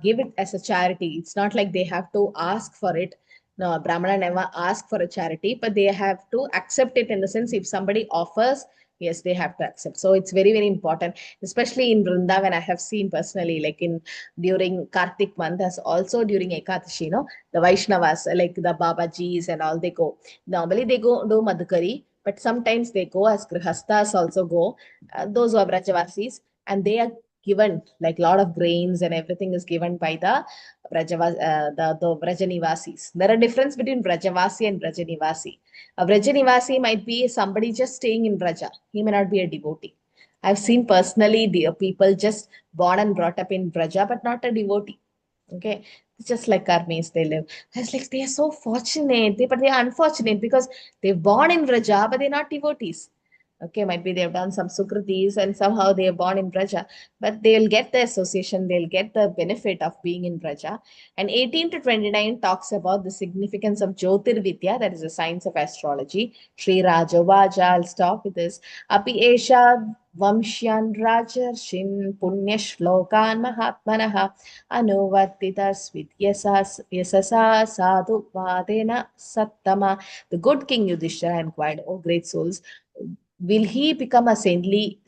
give it as a charity. It's not like they have to ask for it. No, Brahmana never ask for a charity, but they have to accept it in the sense if somebody offers Yes, they have to accept. So it's very, very important, especially in Vrindavan. I have seen personally, like during Kartik month, as also during Ekadashi, the Vaishnavas, like the Babajis and all, they go. Normally they go do Madhukari, but sometimes they go as Grihastas also go, those who are Brajavasis, and they are given like a lot of grains and everything is given by the the Vrajanivasis. There are difference between Vrajavasi and Vrajanivasi. A Vrajanivasi might be somebody just staying in Vraja. He may not be a devotee. I've seen personally the people just born and brought up in Vraja, but not a devotee. Okay. It's just like karmis, they live. I was like, they are so fortunate, but they are unfortunate because they're born in Vraja, but they're not devotees. Okay, might be they've done some sukritis and somehow they are born in Braja, but they'll get the association, they'll get the benefit of being in Braja. And 18 to 29 talks about the significance of Jyotir Vidya, that is the science of astrology. Sri Raja Vaja, I'll stop with this. Api Esha Vamshyan Rajarshin Punya Shlokan Mahatmanaha Anuvartitas Vidyasasa Sadhu Vadena Sattama. The good King Yudhishthira inquired, O great souls, will he become a saintly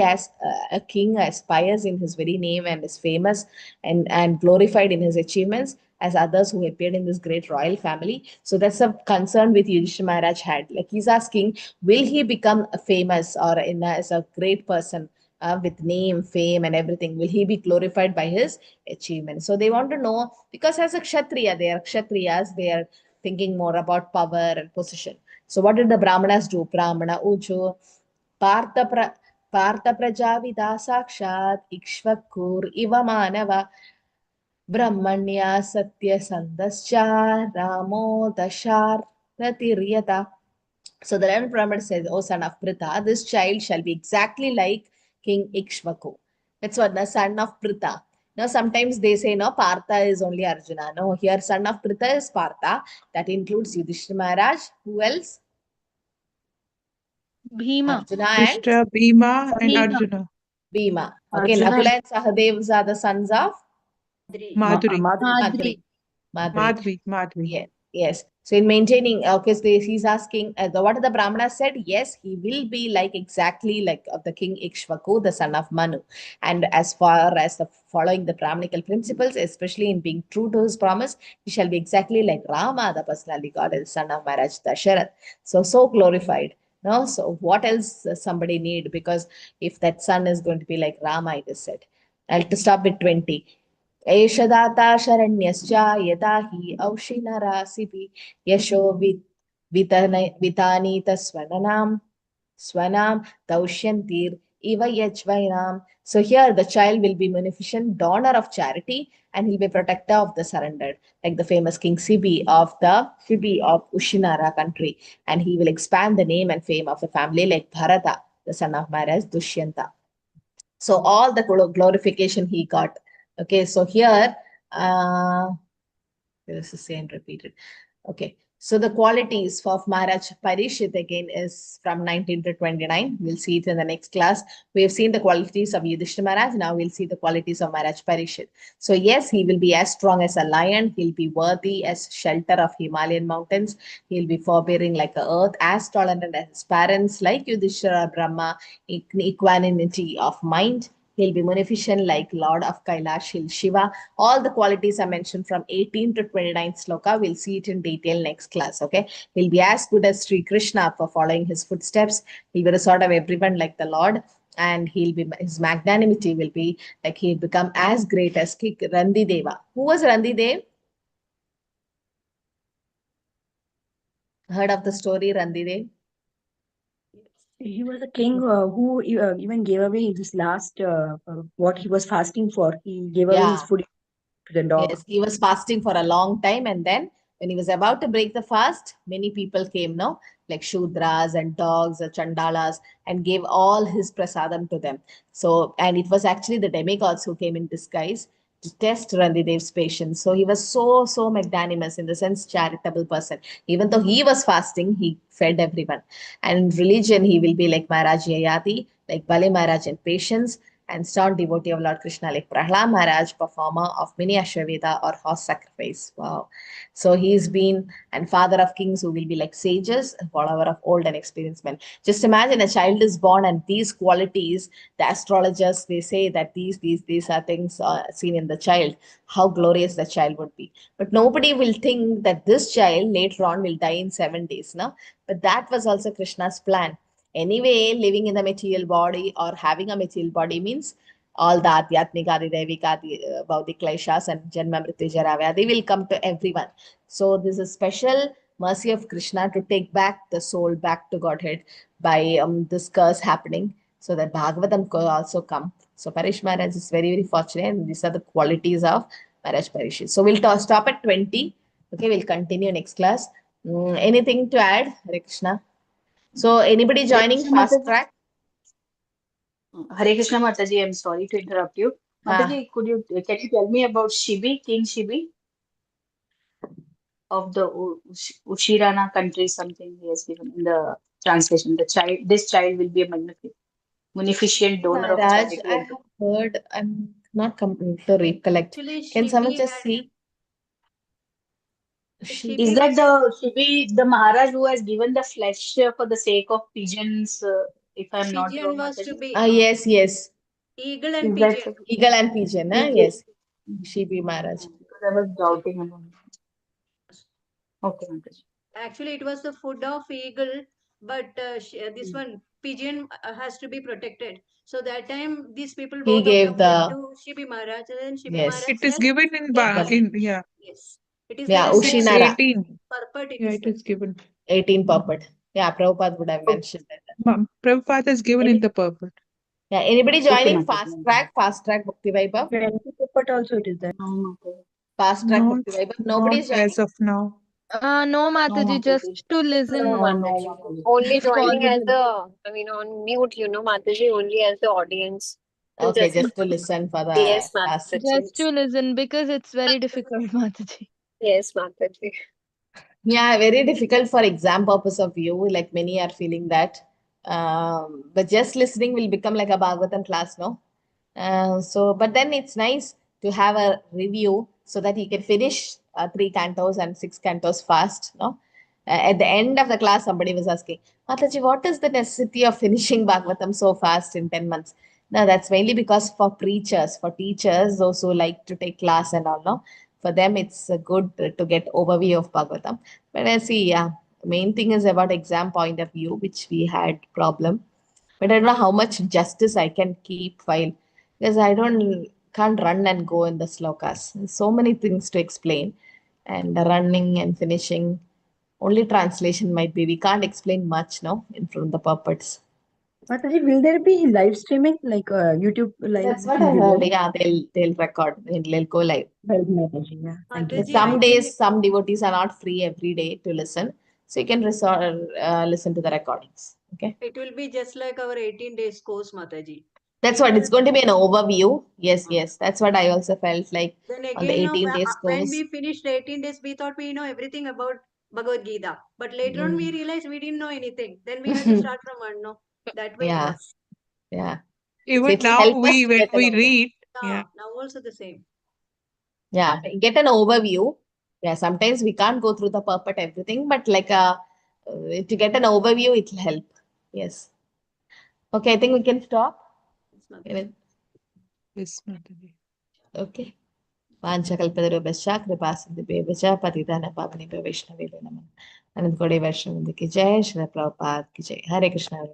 as a king, as pious in his very name and is famous and glorified in his achievements as others who appeared in this great royal family? So that's a concern with Yudhishthira Maharaj had. Like he's asking, will he become famous or as a great person with name, fame, and everything? Will he be glorified by his achievements? So they want to know, because as a Kshatriya, they are Kshatriyas, they are thinking more about power and position. So what did the Brahmanas do? Brahmana Uchu Partha Prajavida Sakshat Ikshvakur Iva Manava Brahmanya Satya Sandascha Ramo Dashar Ratiryata. So the 11th Brahman says, O son of Pritha, this child shall be exactly like King Ikshvaku. That's what the son of Pritha. Now, sometimes they say, no, Partha is only Arjuna. No, here son of Pritha is Partha. That includes Yudhishthira Maharaj. Who else? Bhima. Arjuna and Krishna, Bhima, and Bhima. Arjuna. Bhima. Okay, Arjuna Nakula and Sahadevs are the sons of Madhuri. Madhuri. Madhuri. Yeah, yes. So in maintaining, okay, so he's asking, what the Brahmana said, yes, he will be like exactly like of the king Ikshvaku, the son of Manu. And as far as the following the Brahmanical principles, especially in being true to his promise, he shall be exactly like Rama, the personality God, the son of Maharaj Dasharath. So glorified. No, so what else does somebody need? Because if that son is going to be like Rama, it is said. I'll to stop with 20. एषदाता शरण्यश्च यदा हि औषिनरासिपि यशो वितानीत swanam dausyantir iva yajvainam. So here the child will be munificent donor of charity and he'll be protector of the surrendered, like the famous King Sibi of Ushinara country. And he will expand the name and fame of the family like Bharata, the son of Maharaj Dushyanta. So all the glorification he got. Okay, so here, this is the same repeated. Okay, so the qualities of Maharaj Parishit again is from 19 to 29. We'll see it in the next class. We have seen the qualities of Yudhishthira Maharaj. Now we'll see the qualities of Maharaj Parishit. So yes, he will be as strong as a lion. He'll be worthy as shelter of Himalayan mountains. He'll be forbearing like a earth, as tolerant as his parents, like Yudhishthira Brahma, equanimity of mind. He'll be munificent like Lord of Kailash, Shiva. All the qualities are mentioned from 18 to 29 sloka. We'll see it in detail next class, okay? He'll be as good as Sri Krishna for following his footsteps. He'll be the sort of everyone like the Lord. And his magnanimity will be like he'll become as great as Randi Deva. Who was Randi Dev? Heard of the story, Randi Dev? He was a king who even gave away this last what he was fasting for. He gave away his food to the dog. Yes, he was fasting for a long time, and then when he was about to break the fast, many people came, no, like Shudras and dogs, Chandalas, and gave all his prasadam to them. So, and it was actually the demigods who came in disguise to test Randidev's patience. So he was so magnanimous, in the sense charitable person. Even though he was fasting, he fed everyone. And in religion, he will be like Maharaj Yayati, like Bali Maharaj in patience, and staunch devotee of Lord Krishna, like Prahlad Maharaj, performer of mini Ashwamedha or horse sacrifice. Wow. So he's been and father of kings who will be like sages, follower of old and experienced men. Just imagine a child is born and these qualities, the astrologers, they say that these are things seen in the child, how glorious the child would be. But nobody will think that this child later on will die in 7 days, no? But that was also Krishna's plan. Anyway, living in the material body or having a material body means all the Adhyatmika, Devika, Baudik Kleshas and Janma Mrityu Jara Vyadhi will come to everyone. So this is special mercy of Krishna to take back the soul back to Godhead by this curse happening, so that Bhagavatam could also come. So Parish Maharaj is very, very fortunate, and these are the qualities of Maharaj Parishit. So we'll stop at 20. Okay, we'll continue next class. Anything to add, Hare Krishna? So anybody Hare joining Krishna fast Mataji. track? Hare Krishna Mataji, I'm sorry to interrupt you. Mataji, can you tell me about Shibi, King Shibi of the Ushirana country? Something he has given in the translation. This child will be a munificent donor of Maharaj, charity. I have heard, I'm not coming to recollect. Actually, Can someone Shibi just had see? Shibi Is had that the Shibi, the Maharaj who has given the flesh for the sake of pigeons? If I'm not pigeon wrong, was to Mataji. be Yes, yes. eagle and Is that pigeon. Eagle and pigeon, yes. Shibi Maharaj. because I was doubting about it. Okay, Mataji. Actually, it was the food of eagle, but this one pigeon has to be protected. So that time, these people He both of gave them went the, to Shibi Maharaj, and then Shibi yes. Maharaj It is said, given in "Take it." yeah. Yes, it is Yeah, there in Six, the Ushinara, 18. purport. It Yeah, is it there. is given. 18 puppet. Yeah, Prabhupada would have mentioned that. Prabhupada is given in the purport. Yeah, anybody Okay, joining Mataji. fast track Bhakti Vaibav? 20 but also it is there. No, Mataji. Fast track Not, Bhakti Vaibav? not Nobody's joining? as of now. No, No, Mataji, Mataji. just to listen. No, Mataji. Only If joining as possible. on mute, Mataji, only as the audience. To Okay, just, just to listen for the yes, class. Mataji. Just to listen because it's very difficult, Mataji. Yes, Mataji. Yeah, very difficult for exam purpose of view, like many are feeling that. But just listening will become like a Bhagavatam class, no? But then it's nice to have a review so that you can finish 3 cantos and 6 cantos fast, no? At the end of the class, somebody was asking, Mataji, what is the necessity of finishing Bhagavatam so fast in 10 months? No, that's mainly because for preachers, for teachers, those who like to take class and all, no? For them, it's good to get overview of Bhagavatam. But I see, yeah, main thing is about exam point of view, which we had problem. But I don't know how much justice I can keep while, because can't run and go in the slokas. There's so many things to explain, and the running and finishing. Only translation might be. We can't explain much, no, in front of the puppets. Mataji, will there be live streaming like YouTube live? That's what I heard. Yeah, they'll record. They'll go live. Well, Mataji, yeah. Thank you. Mataji, Some actually, days, some devotees are not free every day to listen, so you can listen to the recordings. Okay, it will be just like our 18 days course, Mataji. that's what it's going to be, an overview. Yes, yes, that's what I also felt like Then on the again, 18 days when course. we finished 18 days, we thought we know everything about Bhagavad Gita. But later on, we realized we didn't know anything. Then we had to start from one. No, that way it Yeah, was. yeah. So Even it will now, help us to when get an we overview. read, Yeah, now also the same. Yeah, get an overview. Yeah, sometimes we can't go through the purport everything, but like to get an overview, it will help. Yes. Okay, I think we can stop. Yes, Mataji. yes, Mataji. Okay. वाञ्छकल्पतरुभ्यश्च कृपासिन्धुभ्यश्च पतितानां पावनेभ्यो वैष्णवेभ्यो नमः। अनंत कोटि वैष्णव की जय, श्री प्रभुपाद की जय। हरे कृष्ण।